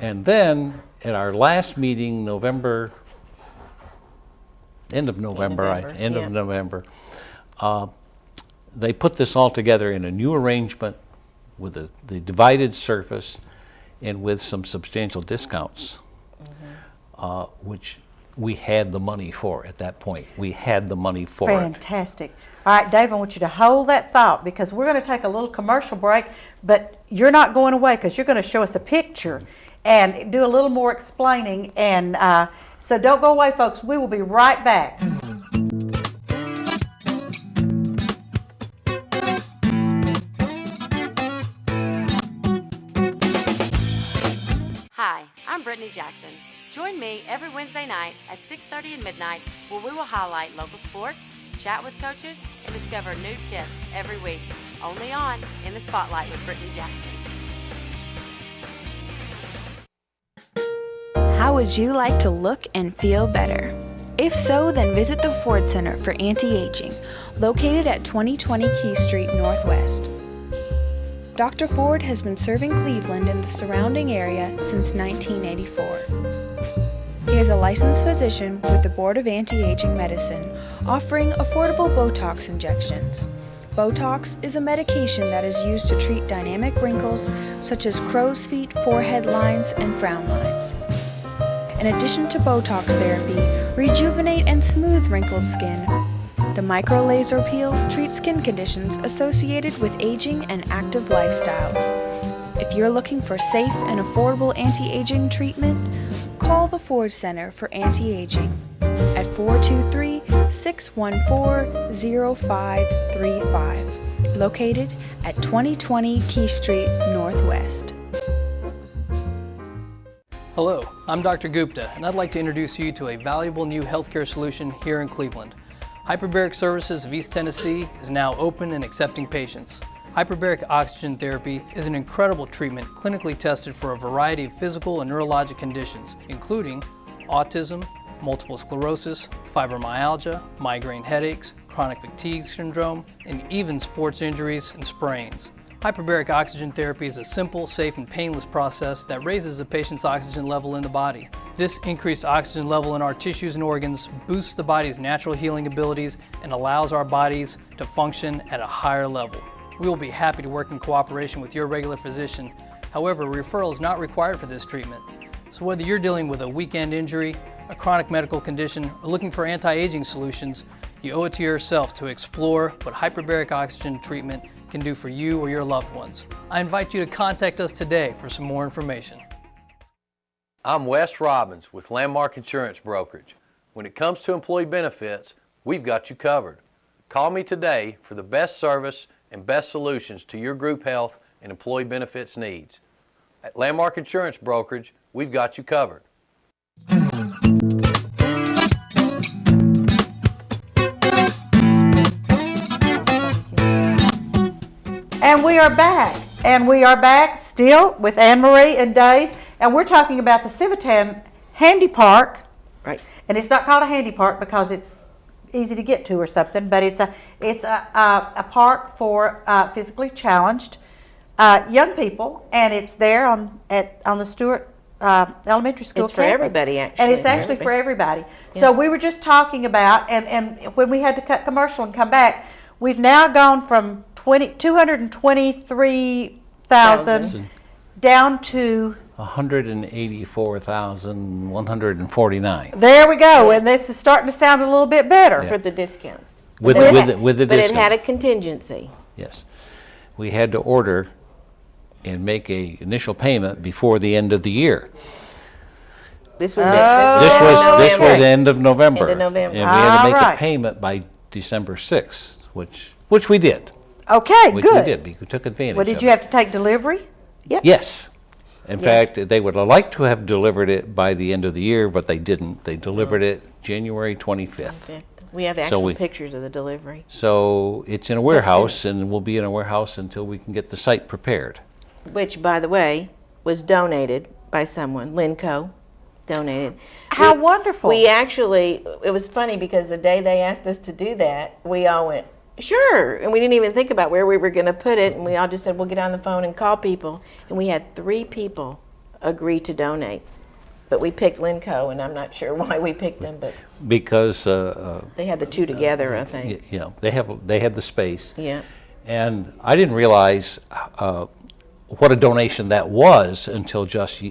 Speaker 7: and then at our last meeting, end of November, they put this all together in a new arrangement with the divided surface and with some substantial discounts, which we had the money for at that point. We had the money for it.
Speaker 1: Fantastic. All right, Dave, I want you to hold that thought because we're going to take a little commercial break, but you're not going away because you're going to show us a picture and do a little more explaining. And so don't go away, folks. We will be right back.
Speaker 4: Hi, I'm Brittany Jackson. Join me every Wednesday night at 6:30 and midnight where we will highlight local sports, chat with coaches, and discover new tips every week. Only on In the Spotlight with Brittany Jackson.
Speaker 6: How would you like to look and feel better? If so, then visit the Ford Center for Anti-Aging, located at 2020 Key Street Northwest. Dr. Ford has been serving Cleveland and the surrounding area since 1984. He is a licensed physician with the Board of Anti-Aging Medicine, offering affordable Botox injections. Botox is a medication that is used to treat dynamic wrinkles such as crow's feet, forehead lines, and frown lines. In addition to Botox therapy, rejuvenate and smooth wrinkled skin. The micro laser peel treats skin conditions associated with aging and active lifestyles. If you're looking for safe and affordable anti-aging treatment, call the Ford Center for Anti-Aging at 423-614-0535, located at 2020 Key Street Northwest.
Speaker 5: Hello, I'm Dr. Gupta, and I'd like to introduce you to a valuable new healthcare solution here in Cleveland. Hyperbaric Services of East Tennessee is now open and accepting patients. Hyperbaric oxygen therapy is an incredible treatment clinically tested for a variety of physical and neurologic conditions, including autism, multiple sclerosis, fibromyalgia, migraine headaches, chronic fatigue syndrome, and even sports injuries and sprains. Hyperbaric oxygen therapy is a simple, safe, and painless process that raises a patient's oxygen level in the body. This increased oxygen level in our tissues and organs boosts the body's natural healing abilities and allows our bodies to function at a higher level. We will be happy to work in cooperation with your regular physician. However, referral is not required for this treatment. So whether you're dealing with a weekend injury, a chronic medical condition, or looking for anti-aging solutions, you owe it to yourself to explore what hyperbaric oxygen treatment can do for you or your loved ones. I invite you to contact us today for some more information.
Speaker 3: I'm Wes Robbins with Landmark Insurance Brokerage. When it comes to employee benefits, we've got you covered. Call me today for the best service and best solutions to your group health and employee benefits needs. At Landmark Insurance Brokerage, we've got you covered.
Speaker 1: And we are back. And we are back still with Anne-Marie and Dave. And we're talking about the Civitan Handy Park.
Speaker 2: Right.
Speaker 1: And it's not called a handy park because it's easy to get to or something, but it's a park for physically challenged young people, and it's there on the Stewart Elementary School
Speaker 2: It's for
Speaker 1: campus.
Speaker 2: everybody, actually.
Speaker 1: And it's actually for everybody.
Speaker 2: Yeah.
Speaker 1: So we were just talking about, and when we had to cut commercial and come back, we've now gone from 223,000 down to
Speaker 7: 184,149.
Speaker 1: there we go, and this is starting to sound a little bit better.
Speaker 2: For the discounts.
Speaker 7: With
Speaker 2: But
Speaker 7: the
Speaker 2: But it
Speaker 7: discount.
Speaker 2: had a contingency.
Speaker 7: Yes. We had to order and make a initial payment before the end of the year.
Speaker 2: This was
Speaker 7: This was
Speaker 2: November.
Speaker 7: end of November.
Speaker 2: End of November.
Speaker 7: And we had to make
Speaker 1: All right.
Speaker 7: a payment by December 6th, which we did.
Speaker 1: Okay,
Speaker 7: Which
Speaker 1: good.
Speaker 7: we did. We took advantage
Speaker 1: Well,
Speaker 7: of
Speaker 1: did you
Speaker 7: it.
Speaker 1: have to take delivery?
Speaker 7: Yes. In fact, they would have liked to have delivered it by the end of the year, but they didn't. They delivered it January 25th.
Speaker 2: We have actual pictures of the delivery.
Speaker 7: So it's in a warehouse, and we'll be in a warehouse until we can get the site prepared.
Speaker 2: Which, by the way, was donated by someone. Linco donated.
Speaker 1: How wonderful.
Speaker 2: We actually, it was funny because the day they asked us to do that, we all went, sure. And we didn't even think about where we were going to put it. And we all just said, we'll get on the phone and call people. And we had 3 people agree to donate. But we picked Linco, and I'm not sure why we picked them, but
Speaker 7: Because
Speaker 2: they had the 2 together, I think.
Speaker 7: you know, they had the space.
Speaker 2: Yeah.
Speaker 7: And I didn't realize what a donation that was until just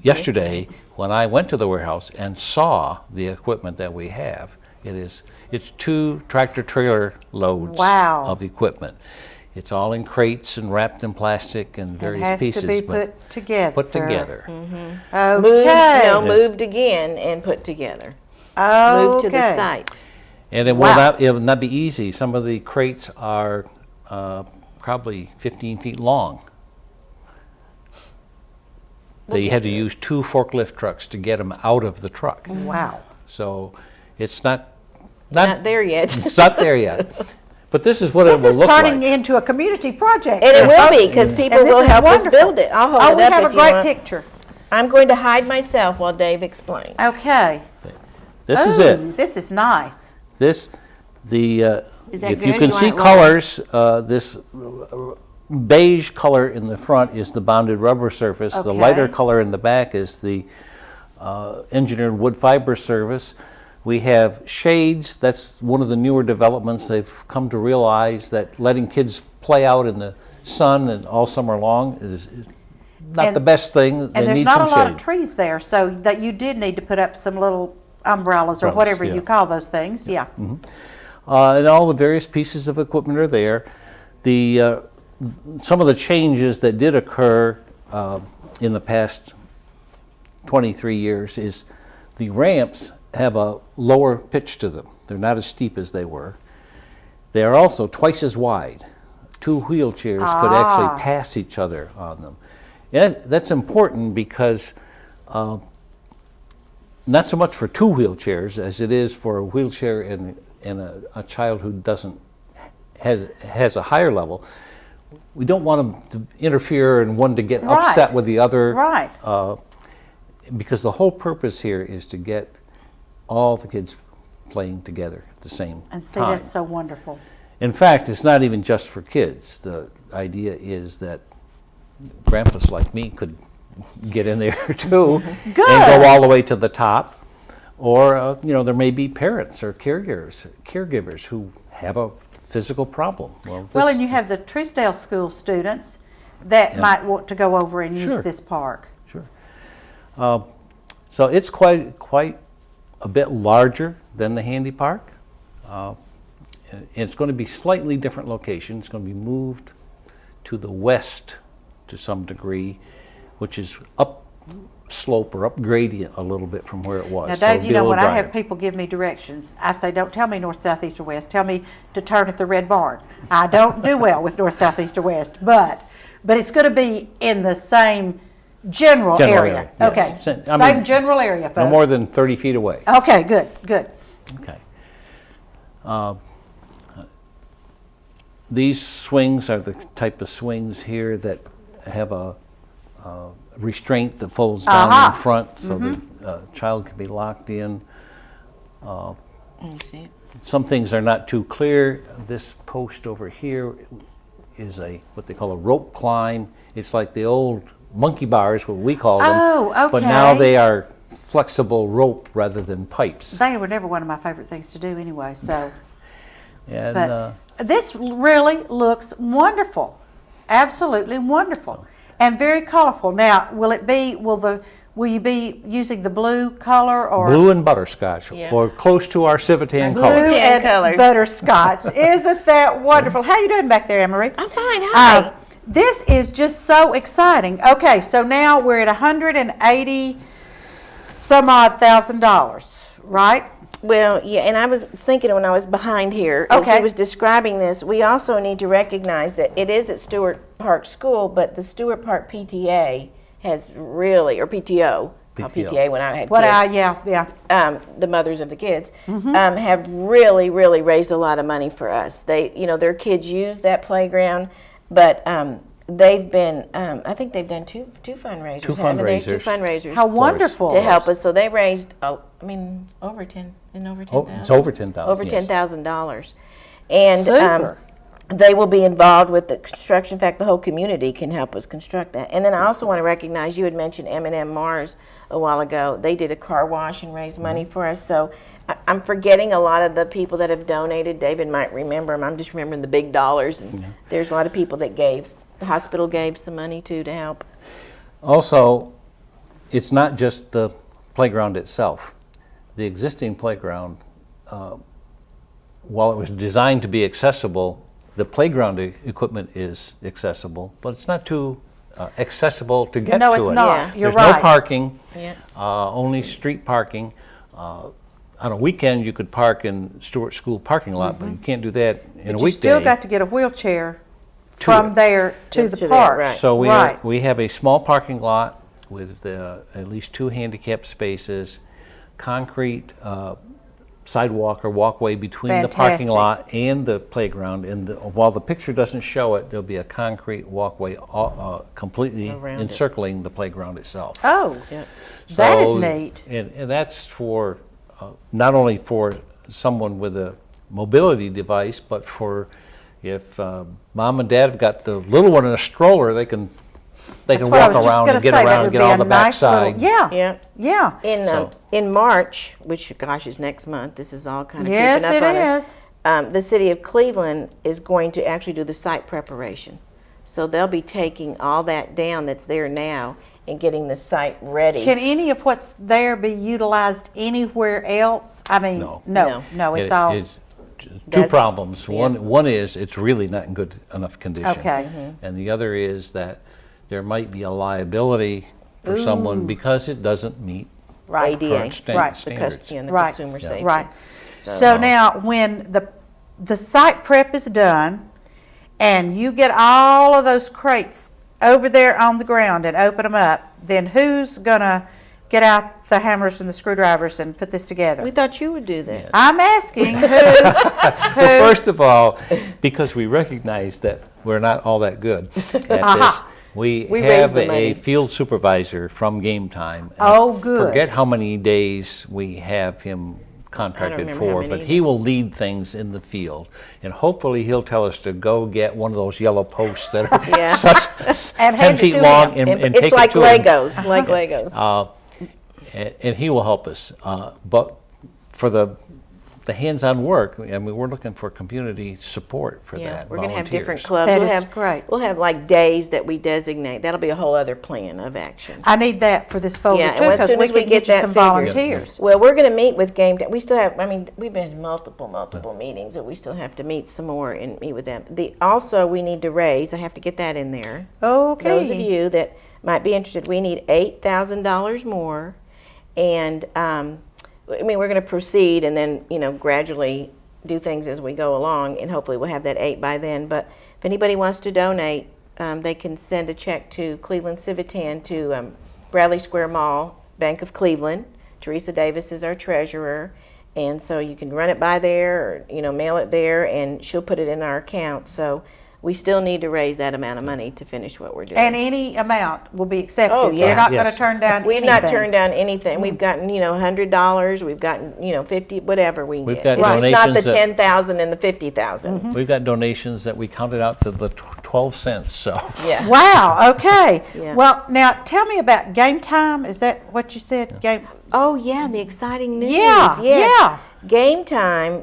Speaker 7: yesterday when I went to the warehouse and saw the equipment that we have, it's 2 tractor-trailer loads
Speaker 1: Wow.
Speaker 7: of equipment. It's all in crates and wrapped in plastic and various pieces.
Speaker 1: It has to be
Speaker 7: but
Speaker 1: put together.
Speaker 7: Put together.
Speaker 1: Okay.
Speaker 2: Moved again and put together.
Speaker 1: Okay.
Speaker 2: Moved to the site.
Speaker 7: And it will not be easy. Some of the crates are probably 15 feet long. They had to use 2 forklift trucks to get them out of the truck.
Speaker 1: Wow.
Speaker 7: So it's not
Speaker 2: there yet.
Speaker 7: It's not there yet. But this is what
Speaker 1: This
Speaker 7: it will
Speaker 1: is
Speaker 7: look
Speaker 1: turning
Speaker 7: like.
Speaker 1: into a community project.
Speaker 2: And it will
Speaker 1: folks.
Speaker 2: be, because people
Speaker 1: And this
Speaker 2: will
Speaker 1: is
Speaker 2: help us
Speaker 1: wonderful.
Speaker 2: build it. I'll hold
Speaker 1: Oh,
Speaker 2: it
Speaker 1: we
Speaker 2: up
Speaker 1: have
Speaker 2: if
Speaker 1: a
Speaker 2: you
Speaker 1: great
Speaker 2: want.
Speaker 1: picture.
Speaker 2: I'm going to hide myself while Dave explains.
Speaker 1: Okay.
Speaker 7: This is
Speaker 1: Ooh,
Speaker 7: it.
Speaker 1: This is nice.
Speaker 2: Is that
Speaker 7: If
Speaker 2: good?
Speaker 7: you can
Speaker 2: You
Speaker 7: see
Speaker 2: want it
Speaker 7: colors, this beige color in the front is the bonded rubber surface. The lighter
Speaker 1: Okay.
Speaker 7: color in the back is the engineered wood fiber surface. We have shades. That's one of the newer developments. They've come to realize that letting kids play out in the sun and all summer long is not
Speaker 1: And-
Speaker 7: the best thing.
Speaker 1: And
Speaker 7: They
Speaker 1: there's
Speaker 7: need
Speaker 1: not
Speaker 7: some
Speaker 1: a lot
Speaker 7: shade.
Speaker 1: of trees there, so that you did need to put up some little umbrellas or
Speaker 7: Umbrellas,
Speaker 1: whatever
Speaker 7: yeah.
Speaker 1: you call those things. Yeah.
Speaker 7: And all the various pieces of equipment are there. Some of the changes that did occur in the past 23 years is the ramps have a lower pitch to them. They're not as steep as they were. They are also twice as wide. 2 wheelchairs could actually pass each other on them. And that's important because not so much for 2 wheelchairs as it is for a wheelchair and a child who has a higher level. We don't want them to interfere and one to get upset with the other.
Speaker 1: Right.
Speaker 7: Because the whole purpose here is to get all the kids playing together at the same
Speaker 1: And see,
Speaker 7: time.
Speaker 1: that's so wonderful.
Speaker 7: In fact, it's not even just for kids. The idea is that grandpas like me could get in there too and go all the way to the top. Or there may be parents or caregivers who have a physical problem.
Speaker 1: Well, and you have the Truesdale School students that might want to go over and use
Speaker 7: Sure.
Speaker 1: this park.
Speaker 7: Sure. So it's quite a bit larger than the Handy Park. And it's going to be slightly different location. It's going to be moved to the west to some degree, which is up slope or up gradient a little bit from where it was.
Speaker 1: Now,
Speaker 7: So
Speaker 1: Dave,
Speaker 7: it'll
Speaker 1: you
Speaker 7: be a
Speaker 1: know,
Speaker 7: little
Speaker 1: when I
Speaker 7: drier.
Speaker 1: have people give me directions, I say, don't tell me north, south, east, or west. Tell me to turn at the red barn. I don't do well with north, south, east, or west, but it's going to be in the same general area.
Speaker 7: yes.
Speaker 1: Okay,
Speaker 7: I
Speaker 1: same
Speaker 7: mean,
Speaker 1: general area, folks.
Speaker 7: No more than 30 feet away.
Speaker 1: Okay, good, good.
Speaker 7: Okay. These swings are the type of swings here that have a restraint that folds down in front, so the child can be locked in. Some things are not too clear. This post over here is what they call a rope climb. It's like the old monkey bars, what we call them.
Speaker 1: Oh,
Speaker 7: But now
Speaker 1: okay.
Speaker 7: they are flexible rope rather than pipes.
Speaker 1: They were never one of my favorite things to do anyway, so.
Speaker 7: And
Speaker 1: But this really looks wonderful, absolutely wonderful, and very colorful. Now, will you be using the blue color or
Speaker 7: blue and butterscotch,
Speaker 2: Yeah.
Speaker 7: or close to our Civitan
Speaker 1: blue
Speaker 7: colors.
Speaker 2: Tan
Speaker 1: and
Speaker 2: colors.
Speaker 1: butterscotch? Isn't that wonderful? How you doing back there, Anne-Marie?
Speaker 2: I'm fine. Hi.
Speaker 1: This is just so exciting. Okay, so now we're at $180 some odd $1,000, right?
Speaker 2: Well, yeah, and I was thinking when I was behind here, as
Speaker 1: Okay.
Speaker 2: he was describing this, we also need to recognize that it is at Stewart Park School, but the Stewart Park PTA has really, or PTO, called PTA when I had kids.
Speaker 1: Yeah.
Speaker 2: The mothers of the kids, have really, really raised a lot of money for us. They, their kids use that playground, but they've been, I think they've done two fundraisers.
Speaker 7: Two
Speaker 2: haven't they?
Speaker 7: fundraisers.
Speaker 2: Two fundraisers.
Speaker 1: How wonderful.
Speaker 2: to help us. So they raised, over 10,000.
Speaker 7: Oh, it's over 10,000.
Speaker 2: Over
Speaker 7: yes.
Speaker 2: $10,000. And
Speaker 1: Super.
Speaker 2: they will be involved with the construction. In fact, the whole community can help us construct that. And then I also want to recognize, you had mentioned M&M Mars a while ago. They did a car wash and raised money for us. So I'm forgetting a lot of the people that have donated. David might remember them. I'm just remembering the big dollars. And there's a lot of people that gave. The hospital gave some money too to help.
Speaker 7: Also, it's not just the playground itself. The existing playground, while it was designed to be accessible, the playground equipment is accessible, but it's not too accessible to get to it.
Speaker 1: No, it's not.
Speaker 2: Yeah.
Speaker 1: You're
Speaker 7: There's
Speaker 1: right.
Speaker 7: no parking,
Speaker 2: Yeah.
Speaker 7: only street parking. On a weekend, you could park in Stewart School parking lot, but you can't do that in a
Speaker 1: But you
Speaker 7: weekday.
Speaker 1: still got to get a wheelchair from
Speaker 7: it.
Speaker 1: there to the
Speaker 2: there,
Speaker 1: park.
Speaker 2: right.
Speaker 7: So
Speaker 1: Right.
Speaker 7: we have a small parking lot with at least 2 handicap spaces, concrete sidewalk or walkway between the parking
Speaker 1: Fantastic.
Speaker 7: lot and the playground. And while the picture doesn't show it, there'll be a concrete walkway completely
Speaker 2: Around it.
Speaker 7: encircling the playground itself.
Speaker 1: Oh,
Speaker 2: Yep.
Speaker 1: that is
Speaker 7: So-
Speaker 1: neat.
Speaker 7: And that's for, not only for someone with a mobility device, but for if mom and dad have got the little one in a stroller, they can
Speaker 1: That's what I
Speaker 7: walk
Speaker 1: was just
Speaker 7: around
Speaker 1: going to
Speaker 7: and
Speaker 1: say.
Speaker 7: get
Speaker 1: That
Speaker 7: around
Speaker 1: would
Speaker 7: and
Speaker 1: be
Speaker 7: get
Speaker 1: a
Speaker 7: on the
Speaker 1: nice little,
Speaker 7: backside.
Speaker 1: yeah,
Speaker 2: Yeah.
Speaker 1: yeah.
Speaker 2: In March, which gosh is next month, this is all kind of
Speaker 1: Yes,
Speaker 2: creeping
Speaker 1: it
Speaker 2: up on us.
Speaker 1: is.
Speaker 2: The city of Cleveland is going to actually do the site preparation. So they'll be taking all that down that's there now and getting the site ready.
Speaker 1: Can any of what's there be utilized anywhere else? I mean,
Speaker 7: No.
Speaker 1: no, it's all,
Speaker 7: It's two
Speaker 2: That's-
Speaker 7: problems.
Speaker 2: yeah.
Speaker 7: One is it's really not in good enough condition.
Speaker 1: Okay.
Speaker 7: And the other is that there might be a liability for someone because it doesn't meet
Speaker 1: right.
Speaker 2: ADA,
Speaker 7: current
Speaker 1: Right.
Speaker 7: standards.
Speaker 2: the
Speaker 1: Right.
Speaker 2: consumer
Speaker 1: Yeah.
Speaker 2: safety.
Speaker 1: Right. So now, when the site prep is done, and you get all of those crates over there on the ground and open them up, then who's gonna get out the hammers and the screwdrivers and put this together?
Speaker 2: We thought you would do that.
Speaker 1: I'm asking who.
Speaker 7: Well, first of all, because we recognize that we're not all that good at this, we
Speaker 2: We raised
Speaker 7: have
Speaker 2: the money.
Speaker 7: a field supervisor from Game Time. And
Speaker 1: Oh,
Speaker 7: I
Speaker 1: good.
Speaker 7: forget how many days we have him contracted
Speaker 2: remember how
Speaker 7: for,
Speaker 2: many
Speaker 7: but
Speaker 2: either.
Speaker 7: he will lead things in the field. And hopefully he'll tell us to go get one of those yellow posts that are
Speaker 2: Yeah.
Speaker 7: such
Speaker 1: And
Speaker 7: 10
Speaker 1: hand it
Speaker 7: feet
Speaker 1: to
Speaker 7: long
Speaker 1: him.
Speaker 7: and
Speaker 2: it's
Speaker 7: take
Speaker 2: like
Speaker 7: it to him.
Speaker 2: Legos, like Legos.
Speaker 7: And he will help us. But for the hands-on work, I mean, we're looking for community support for
Speaker 2: Yeah,
Speaker 7: that.
Speaker 2: we're going to have different
Speaker 7: volunteers.
Speaker 2: clubs.
Speaker 1: That
Speaker 2: we'll
Speaker 1: is
Speaker 2: have,
Speaker 1: great.
Speaker 2: We'll have like days that we designate. That'll be a whole other plan of action.
Speaker 1: I need that for this folder
Speaker 2: Yeah,
Speaker 1: too,
Speaker 2: and as
Speaker 1: because
Speaker 2: soon
Speaker 1: we
Speaker 2: as we
Speaker 1: can
Speaker 2: get
Speaker 1: get you
Speaker 2: that
Speaker 1: some
Speaker 2: figured-
Speaker 1: volunteers.
Speaker 2: Well, we're going to meet with Game Time. We still have, I mean, we've been in multiple meetings, but we still have to meet some more and meet with them. Also, we need to raise, I have to get that in there.
Speaker 1: Okay.
Speaker 2: Those of you that might be interested, we need $8,000 more. And, I mean, we're going to proceed and then, gradually do things as we go along, and hopefully we'll have that 8 by then. But if anybody wants to donate, they can send a check to Cleveland Civitan to Bradley Square Mall, Bank of Cleveland. Teresa Davis is our treasurer, and so you can run it by there or mail it there, and she'll put it in our account. So we still need to raise that amount of money to finish what we're doing.
Speaker 1: And any amount will be accepted.
Speaker 2: Oh,
Speaker 1: They're
Speaker 2: yeah.
Speaker 1: not going to
Speaker 7: Yes.
Speaker 1: turn down
Speaker 2: We've
Speaker 1: anything.
Speaker 2: not turned down anything. We've gotten, $100. We've gotten, 50, whatever we can
Speaker 7: We've
Speaker 2: get.
Speaker 7: got
Speaker 2: It's just not the
Speaker 7: donations that-
Speaker 2: 10,000 and the 50,000.
Speaker 7: We've got donations that we counted out to the 12 cents, so.
Speaker 2: Yeah.
Speaker 1: Wow, okay.
Speaker 2: Yeah.
Speaker 1: Well, now tell me about Game Time. Is that what you said? Game.
Speaker 2: Oh yeah, the exciting news.
Speaker 1: Yeah,
Speaker 2: Yes.
Speaker 1: yeah.
Speaker 2: Game Time.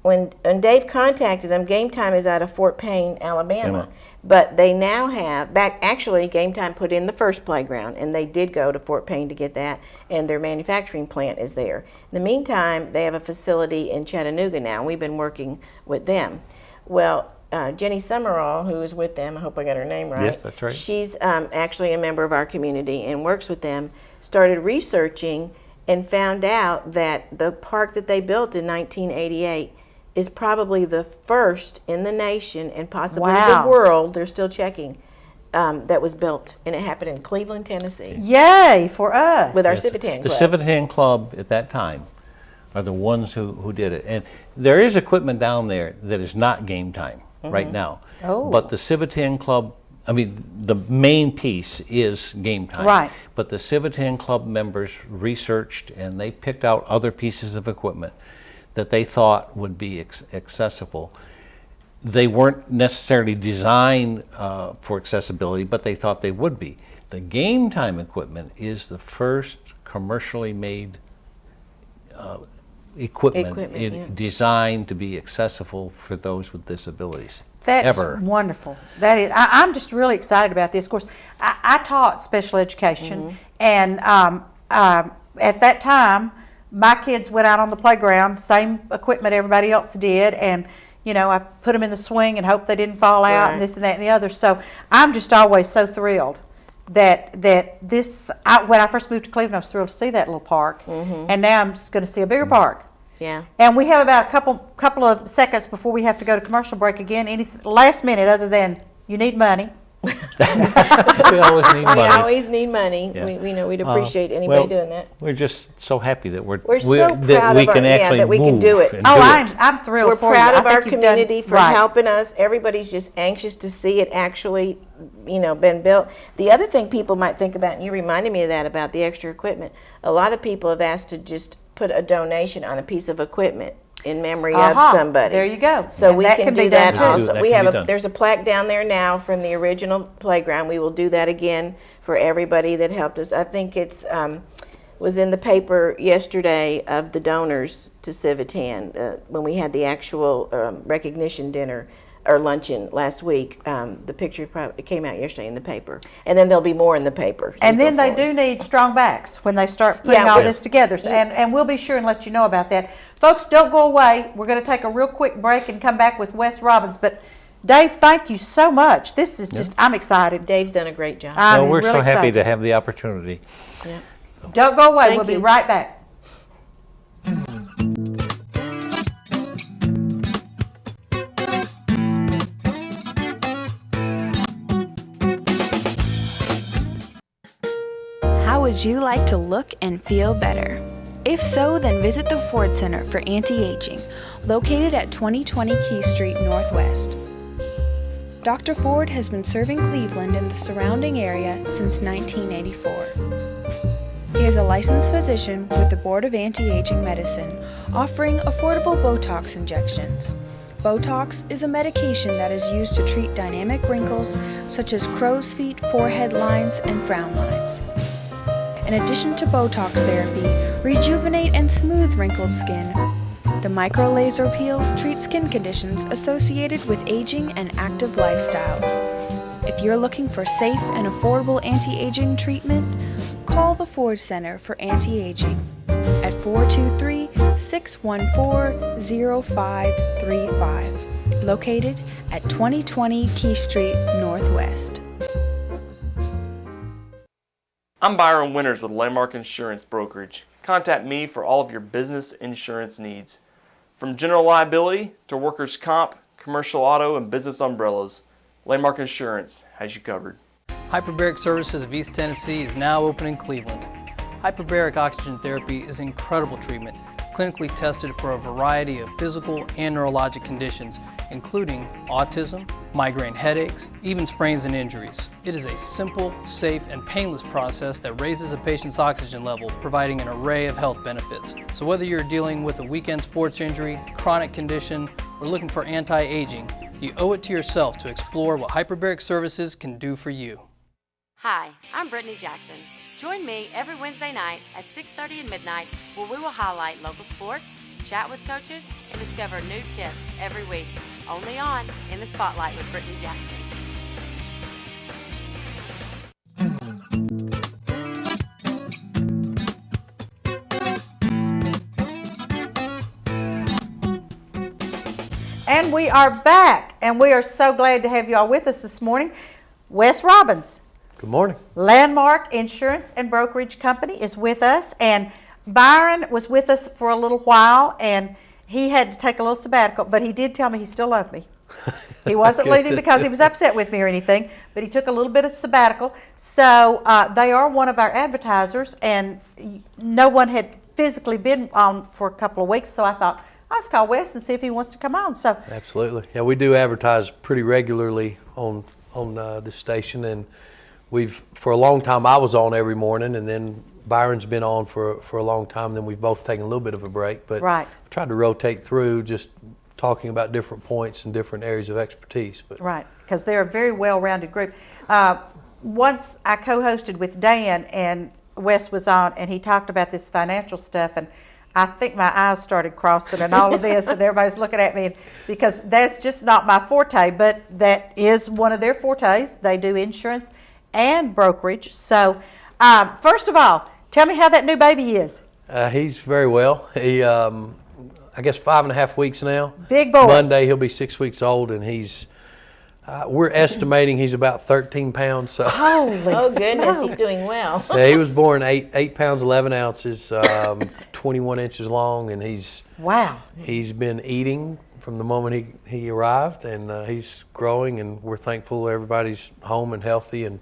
Speaker 2: When Dave contacted them, Game Time is out of Fort Payne, Alabama. But they now have actually Game Time put in the first playground, and they did go to Fort Payne to get that, and their manufacturing plant is there. In the meantime, they have a facility in Chattanooga now, and we've been working with them. Well, Jenny Summerall, who is with them, I hope I got her name right.
Speaker 7: Yes, that's right.
Speaker 2: She's actually a member of our community and works with them, started researching and found out that the park that they built in 1988 is probably the first in the nation and possibly
Speaker 1: Wow.
Speaker 2: the world, they're still checking, that was built. And it happened in Cleveland, Tennessee,
Speaker 1: Yay for us.
Speaker 2: with our
Speaker 7: Yes,
Speaker 2: Civitan
Speaker 7: The
Speaker 2: Club.
Speaker 7: Civitan Club at that time are the ones who did it. And there is equipment down there that is not Game Time right now.
Speaker 1: Oh.
Speaker 7: But the Civitan Club, I mean, the main piece is Game Time.
Speaker 1: Right.
Speaker 7: But the Civitan Club members researched and they picked out other pieces of equipment that they thought would be accessible. They weren't necessarily designed for accessibility, but they thought they would be. The Game Time equipment is the first commercially made equipment
Speaker 2: Yeah.
Speaker 7: designed to be accessible for those with disabilities.
Speaker 1: That is
Speaker 7: ever.
Speaker 1: wonderful. That is, I'm just really excited about this. Of course, I taught special education, and at that time, my kids went out on the playground, same equipment everybody else did, and I put them in the swing and hoped they didn't fall out, and this and that and the other. So I'm just always so thrilled that this. When I first moved to Cleveland, I was thrilled to see that little park, and now I'm just going to see a bigger park.
Speaker 2: Yeah.
Speaker 1: And we have about a couple of seconds before we have to go to commercial break again. Any last minute other than you need money.
Speaker 7: We always need money.
Speaker 2: We always need money.
Speaker 7: Yeah.
Speaker 2: We'd appreciate anybody doing that.
Speaker 7: We're just so happy that
Speaker 2: We're so proud of
Speaker 7: that
Speaker 2: we can do it.
Speaker 1: I'm thrilled
Speaker 2: We're
Speaker 1: for
Speaker 2: proud
Speaker 1: you.
Speaker 2: of our community for
Speaker 1: right.
Speaker 2: helping us. Everybody's just anxious to see it actually, been built. The other thing people might think about, and you reminded me of that about the extra equipment, a lot of people have asked to just put a donation on a piece of equipment in memory of somebody.
Speaker 1: There you go.
Speaker 2: So
Speaker 1: and
Speaker 2: we
Speaker 1: that
Speaker 2: can
Speaker 1: be
Speaker 2: do
Speaker 1: done
Speaker 2: that
Speaker 1: too.
Speaker 2: also.
Speaker 7: That
Speaker 2: We
Speaker 7: can
Speaker 2: have
Speaker 7: be done.
Speaker 2: there's a plaque down there now from the original playground. We will do that again for everybody that helped us. I think it's was in the paper yesterday of the donors to Civitan when we had the actual recognition dinner or luncheon last week. The picture came out yesterday in the paper, and then there'll be more in the paper.
Speaker 1: And then they do need strong backs when they start putting all this together. And we'll be sure and let you know about that. Folks, don't go away. We're going to take a real quick break and come back with Wes Robbins. But Dave, thank you so much. This is just, I'm excited.
Speaker 2: Dave's done a great job.
Speaker 1: I'm
Speaker 7: we're
Speaker 1: really
Speaker 7: so happy
Speaker 1: excited.
Speaker 7: to have the opportunity.
Speaker 2: Yeah.
Speaker 1: Don't go away.
Speaker 2: Thank
Speaker 1: We'll be
Speaker 2: you.
Speaker 1: right back.
Speaker 6: How would you like to look and feel better? If so, then visit the Ford Center for Anti-Aging, located at 2020 Key Street Northwest. Dr. Ford has been serving Cleveland and the surrounding area since 1984. He is a licensed physician with the Board of Anti-Aging Medicine, offering affordable Botox injections. Botox is a medication that is used to treat dynamic wrinkles such as crow's feet, forehead lines, and frown lines. In addition to Botox therapy, rejuvenate and smooth wrinkled skin. The micro laser peel treats skin conditions associated with aging and active lifestyles. If you're looking for safe and affordable anti-aging treatment, call the Ford Center for Anti-Aging at 423-614-0535, located at 2020 Key Street Northwest.
Speaker 8: I'm Byron Winters with Landmark Insurance Brokerage. Contact me for all of your business insurance needs. From general liability to workers' comp, commercial auto, and business umbrellas, Landmark Insurance has you covered.
Speaker 5: Hyperbaric Services of East Tennessee is now open in Cleveland. Hyperbaric oxygen therapy is incredible treatment, clinically tested for a variety of physical and neurologic conditions, including autism, migraine headaches, even sprains and injuries. It is a simple, safe, and painless process that raises a patient's oxygen level, providing an array of health benefits. So whether you're dealing with a weekend sports injury, chronic condition, or looking for anti-aging, you owe it to yourself to explore what Hyperbaric Services can do for you.
Speaker 4: Hi, I'm Brittany Jackson. Join me every Wednesday night at 6:30 and midnight where we will highlight local sports, chat with coaches, and discover new tips every week. Only on In the Spotlight with Brittany Jackson.
Speaker 1: And we are back, and we are so glad to have you all with us this morning. Wes Robbins,
Speaker 3: Good morning.
Speaker 1: Landmark Insurance and Brokerage Company, is with us, and Byron was with us for a little while, and he had to take a little sabbatical, but he did tell me he still loved me. He wasn't leaving because he was upset with me or anything, but he took a little bit of sabbatical. So they are one of our advertisers, and no one had physically been on for a couple of weeks, so I thought, I'll just call Wes and see if he wants to come on. So
Speaker 3: Absolutely. Yeah, we do advertise pretty regularly on this station, and for a long time I was on every morning, and then Byron's been on for a long time. Then we've both taken a little bit of a break, but
Speaker 1: Right.
Speaker 3: tried to rotate through, just talking about different points and different areas of expertise. But
Speaker 1: right, because they're a very well-rounded group. Once I co-hosted with Dan, and Wes was on, and he talked about this financial stuff, and I think my eyes started crossing and all of this, and everybody's looking at me, because that's just not my forte, but that is one of their fortes. They do insurance and brokerage. So first of all, Tell me how that new baby is.
Speaker 3: He's very well. He, I guess 5.5 weeks now.
Speaker 1: Big boy.
Speaker 3: Monday he'll be 6 weeks old, and we're estimating he's about 13 pounds. So.
Speaker 1: Holy
Speaker 2: Oh goodness,
Speaker 1: smoke.
Speaker 2: he's doing well.
Speaker 3: Yeah, he was born 8 pounds 11 ounces, 21 inches long, and
Speaker 1: Wow.
Speaker 3: he's been eating from the moment he arrived, and he's growing, and we're thankful everybody's home and healthy, and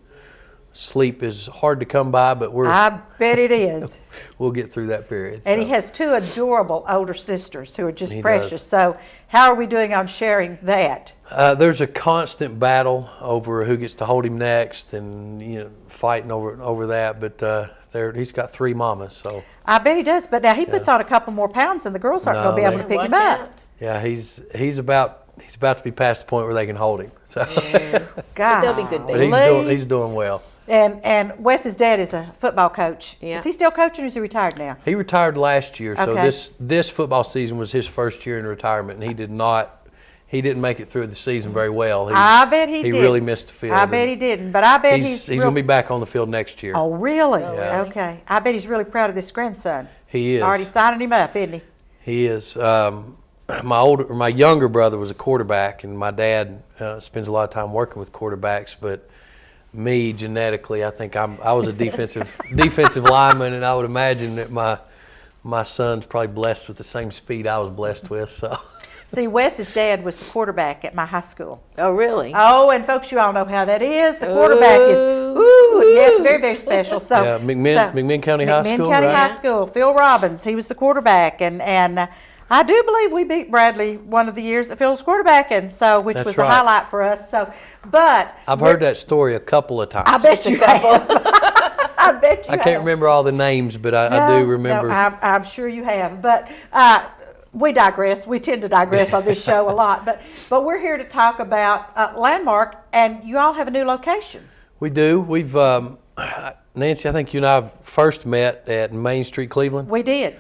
Speaker 3: sleep is hard to come by, but
Speaker 1: I bet it is.
Speaker 3: we'll get through that period.
Speaker 1: And
Speaker 3: so.
Speaker 1: he has 2 adorable older sisters who are just
Speaker 3: He
Speaker 1: precious.
Speaker 3: does.
Speaker 1: So how are we doing on sharing that?
Speaker 3: There's a constant battle over who gets to hold him next, and fighting over that. But he's got 3 mamas, so
Speaker 1: I bet he does. But now he puts on a couple more pounds, and the girls aren't going to be able to pick him
Speaker 2: Watch
Speaker 1: up.
Speaker 2: out.
Speaker 3: yeah, he's about to be past the point where they can hold him. So,
Speaker 1: God.
Speaker 2: They'll be good
Speaker 3: but
Speaker 2: babies.
Speaker 3: he's doing well.
Speaker 1: And Wes's dad is a football coach.
Speaker 2: Yeah.
Speaker 1: Is he still coaching, or is he retired now?
Speaker 3: He retired last year, so
Speaker 1: Okay.
Speaker 3: this football season was his first year in retirement, and he didn't make it through the season very well.
Speaker 1: I bet he did.
Speaker 3: He really missed the field.
Speaker 1: I bet he didn't. But I bet
Speaker 3: He's
Speaker 1: real-
Speaker 3: going to be back on the field next year.
Speaker 1: Oh, really?
Speaker 3: Yeah.
Speaker 1: Okay. I bet he's really proud of this grandson.
Speaker 3: He is.
Speaker 1: Already signing him up, isn't he?
Speaker 3: He is. My younger brother was a quarterback, and my dad spends a lot of time working with quarterbacks. But me, genetically, I think I was a defensive lineman, and I would imagine that my son's probably blessed with the same speed I was blessed with. So.
Speaker 1: See, Wes's dad was the quarterback at my high school.
Speaker 2: Oh really?
Speaker 1: Oh, and folks, you all know how that is. The quarterback is, yes, very, very special. So,
Speaker 3: Yeah, McMinn County High School,
Speaker 1: McMinn County
Speaker 3: right?
Speaker 1: High School. Phil Robbins, he was the quarterback, and I do believe we beat Bradley one of the years that Phil was quarterbacking, so which
Speaker 3: That's
Speaker 1: was
Speaker 3: right.
Speaker 1: a highlight for us. So, but
Speaker 3: I've heard that story a couple of times.
Speaker 1: I bet you have. I bet you
Speaker 3: I can't remember all the names, but I do remember.
Speaker 1: No, I'm sure you have. But we digress. We tend to digress on this show a lot. But we're here to talk about Landmark, and you all have a new location.
Speaker 3: We do. We've Nancy, I think you and I first met at Main Street, Cleveland.
Speaker 1: We did.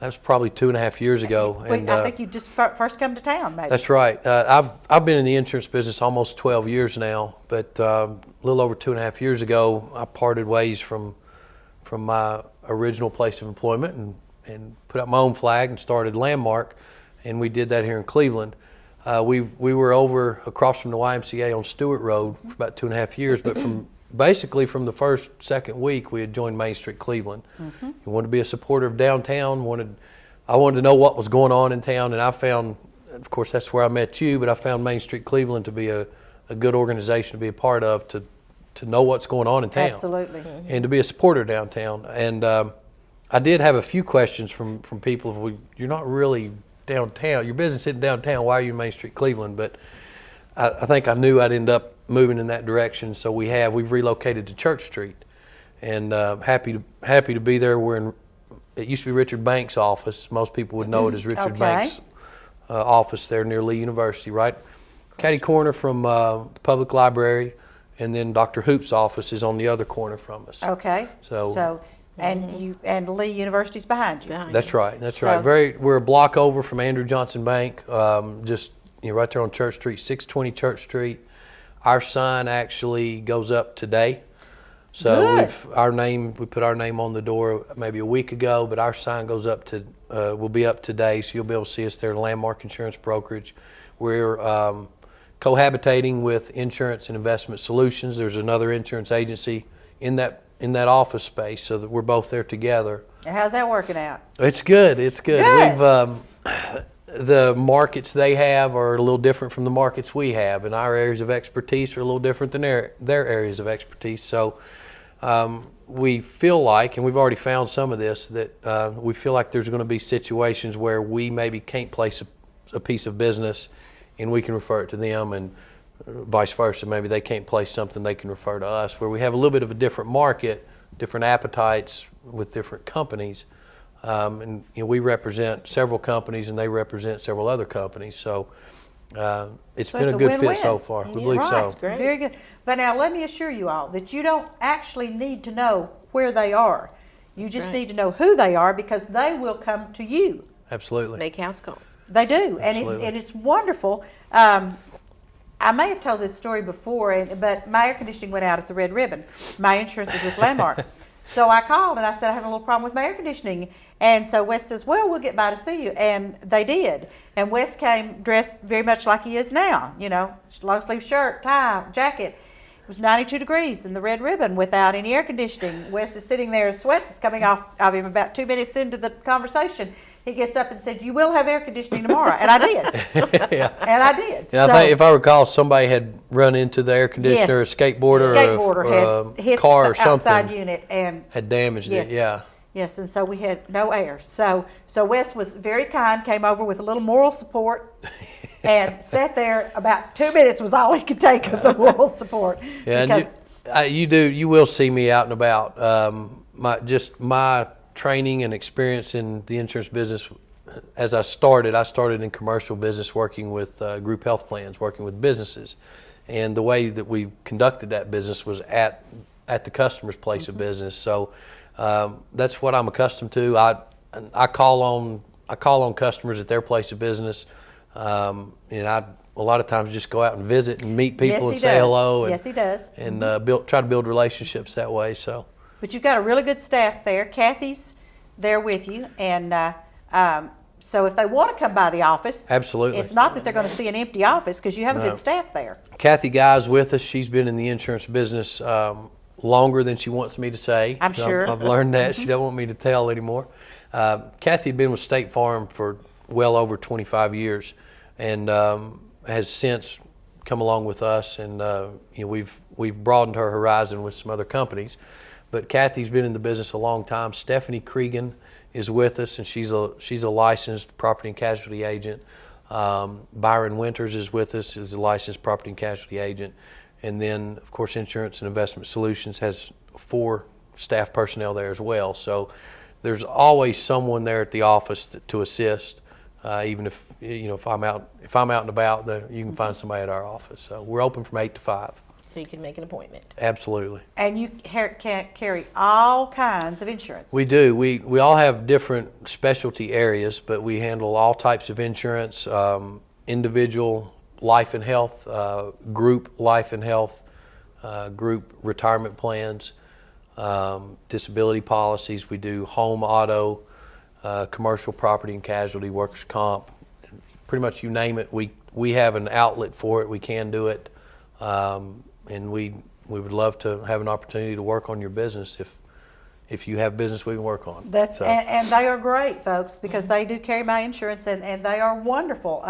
Speaker 3: That was probably 2.5 years ago. And
Speaker 1: I think you just first come to town, maybe.
Speaker 3: that's right. I've been in the insurance business almost 12 years now, but a little over 2.5 years ago, I parted ways from my original place of employment and put out my own flag and started Landmark, and we did that here in Cleveland. We were over across from the YMCA on Stewart Road for about 2.5 years, but basically from the second week, we had joined Main Street Cleveland. We wanted to be a supporter of downtown. I wanted to know what was going on in town, and I found, of course, that's where I met you, but I found Main Street Cleveland to be a good organization to be a part of, to know what's going on in town.
Speaker 1: Absolutely.
Speaker 3: And to be a supporter downtown. And I did have a few questions from people. Well, you're not really downtown. Your business isn't downtown. Why are you in Main Street Cleveland? But I think I knew I'd end up moving in that direction. So we've relocated to Church Street, and happy to be there. It used to be Richard Banks' office. Most people would know it as Richard
Speaker 1: Okay.
Speaker 3: Banks' office there near Lee University, right? Catty corner from the public library, and then Dr. Hoop's office is on the other corner from us.
Speaker 1: Okay.
Speaker 3: So-
Speaker 1: And Lee University's behind you.
Speaker 2: Behind
Speaker 3: That's right. That's
Speaker 1: So-
Speaker 3: right. We're a block over from Andrew Johnson Bank, just right there on Church Street, 620 Church Street. Our sign actually goes up today. So
Speaker 1: Good.
Speaker 3: we put our name on the door maybe a week ago, but our sign goes up will be up today, so you'll be able to see us there, Landmark Insurance Brokerage. We're cohabitating with Insurance and Investment Solutions. There's another insurance agency in that office space, so that we're both there together.
Speaker 1: And how's that working out?
Speaker 3: It's good. It's good.
Speaker 1: Good.
Speaker 3: We've the markets they have are a little different from the markets we have, and our areas of expertise are a little different than their areas of expertise. So we feel like, and we've already found some of this, that we feel like there's going to be situations where we maybe can't place a piece of business, and we can refer it to them, and vice versa. Maybe they can't place something, they can refer to us, where we have a little bit of a different market, different appetites with different companies. And we represent several companies, and they represent several other companies. So it's been a good
Speaker 1: win-win.
Speaker 3: fit so far. We believe
Speaker 1: Right.
Speaker 3: so.
Speaker 2: Great.
Speaker 1: Very good. But now let me assure you all that you don't actually need to know where they are. You just
Speaker 2: Right.
Speaker 1: need to know who they are, because they will come to you.
Speaker 3: Absolutely.
Speaker 2: Make house calls.
Speaker 1: They do,
Speaker 3: Absolutely.
Speaker 1: and it's wonderful. I may have told this story before, but my air conditioning went out at the Red Ribbon. My insurance is with Landmark. So I called and I said, I have a little problem with my air conditioning. And so Wes says, well, we'll get by to see you. And they did. And Wes came dressed very much like he is now, you know, long sleeve shirt, tie, jacket. It was 92 degrees in the Red Ribbon without any air conditioning. Wes is sitting there, sweat is coming off of him about 2 minutes into the conversation. He gets up and said, you will have air conditioning tomorrow. And I did.
Speaker 3: Yeah.
Speaker 1: And I did.
Speaker 3: And I think, if I recall, somebody had run into the air conditioner,
Speaker 1: Yes.
Speaker 3: a skateboarder,
Speaker 1: Skateboarder had
Speaker 3: a
Speaker 1: hit
Speaker 3: car
Speaker 1: the
Speaker 3: or something.
Speaker 1: outside unit and
Speaker 3: Had damaged
Speaker 1: Yes.
Speaker 3: it, yeah.
Speaker 1: yes, and so we had no air. So Wes was very kind, came over with a little moral support and sat there. About 2 minutes was all he could take of the moral support.
Speaker 3: Yeah,
Speaker 1: Because
Speaker 3: and you will see me out and about. My training and experience in the insurance business, as I started in commercial business, working with group health plans, working with businesses. And the way that we conducted that business was at the customer's place of business. So that's what I'm accustomed to. I call on customers at their place of business. And I a lot of times just go out and visit and meet people and say hello. And,
Speaker 1: yes, he does.
Speaker 3: And try to build relationships that way. So.
Speaker 1: But you've got a really good staff there. Kathy's there with you, and so if they want to come by the office,
Speaker 3: Absolutely.
Speaker 1: It's not that they're going to see an empty office because you have a
Speaker 3: No.
Speaker 1: good staff there.
Speaker 3: Kathy Guy's with us. She's been in the insurance business longer than she wants me to say.
Speaker 1: I'm sure.
Speaker 3: I've learned that. She don't want me to tell anymore. Kathy had been with State Farm for well over 25 years, and has since come along with us. And we've broadened her horizon with some other companies. But Kathy's been in the business a long time. Stephanie Cregan is with us, and she's a licensed property and casualty agent. Byron Winters is with us, is a licensed property and casualty agent. And then, of course, Insurance and Investment Solutions has 4 staff personnel there as well. So there's always someone there at the office to assist. Even if I'm out and about, you can find somebody at our office. So we're open from 8 to 5.
Speaker 2: So you can make an appointment.
Speaker 3: Absolutely.
Speaker 1: And you can't carry all kinds of insurance.
Speaker 3: We do. We all have different specialty areas, but we handle all types of insurance, individual life and health, group life and health, group retirement plans, disability policies. We do home, auto, commercial property and casualty, workers' comp. Pretty much you name it, we have an outlet for it. We can do it. And we would love to have an opportunity to work on your business if you have business we can work on.
Speaker 1: And they are great, folks, because they do carry my insurance, and they are wonderful.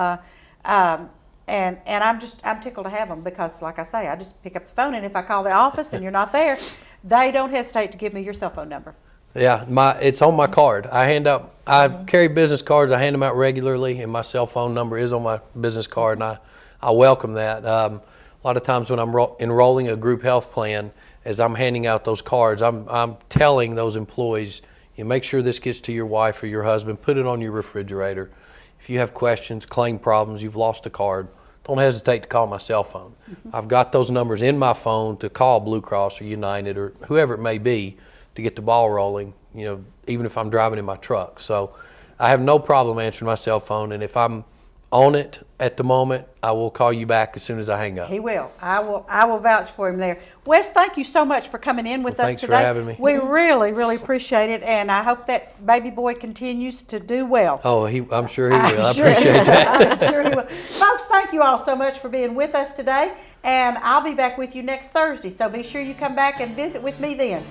Speaker 1: And I'm tickled to have them because, like I say, I just pick up the phone, and if I call the office and you're not there, they don't hesitate to give me your cell phone number.
Speaker 3: Yeah, it's on my card. I carry business cards. I hand them out regularly, and my cell phone number is on my business card, and I welcome that. A lot of times when I'm enrolling a group health plan, as I'm handing out those cards, I'm telling those employees, make sure this gets to your wife or your husband, put it on your refrigerator. If you have questions, claim problems, you've lost a card, don't hesitate to call my cell phone. I've got those numbers in my phone to call Blue Cross or United or whoever it may be to get the ball rolling, even if I'm driving in my truck. So I have no problem answering my cell phone, and if I'm on it at the moment, I will call you back as soon as I hang up.
Speaker 1: He will. I will vouch for him there. Wes, thank you so much for coming in with us
Speaker 3: thanks
Speaker 1: today.
Speaker 3: for having me.
Speaker 1: We really, really appreciate it, and I hope that baby boy continues to do well.
Speaker 3: Oh, I'm sure he will. I appreciate that.
Speaker 1: I'm sure he will. Folks, thank you all so much for being with us today, and I'll be back with you next Thursday, so be sure you come back and visit with me then.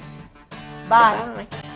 Speaker 1: Bye.
Speaker 2: Bye.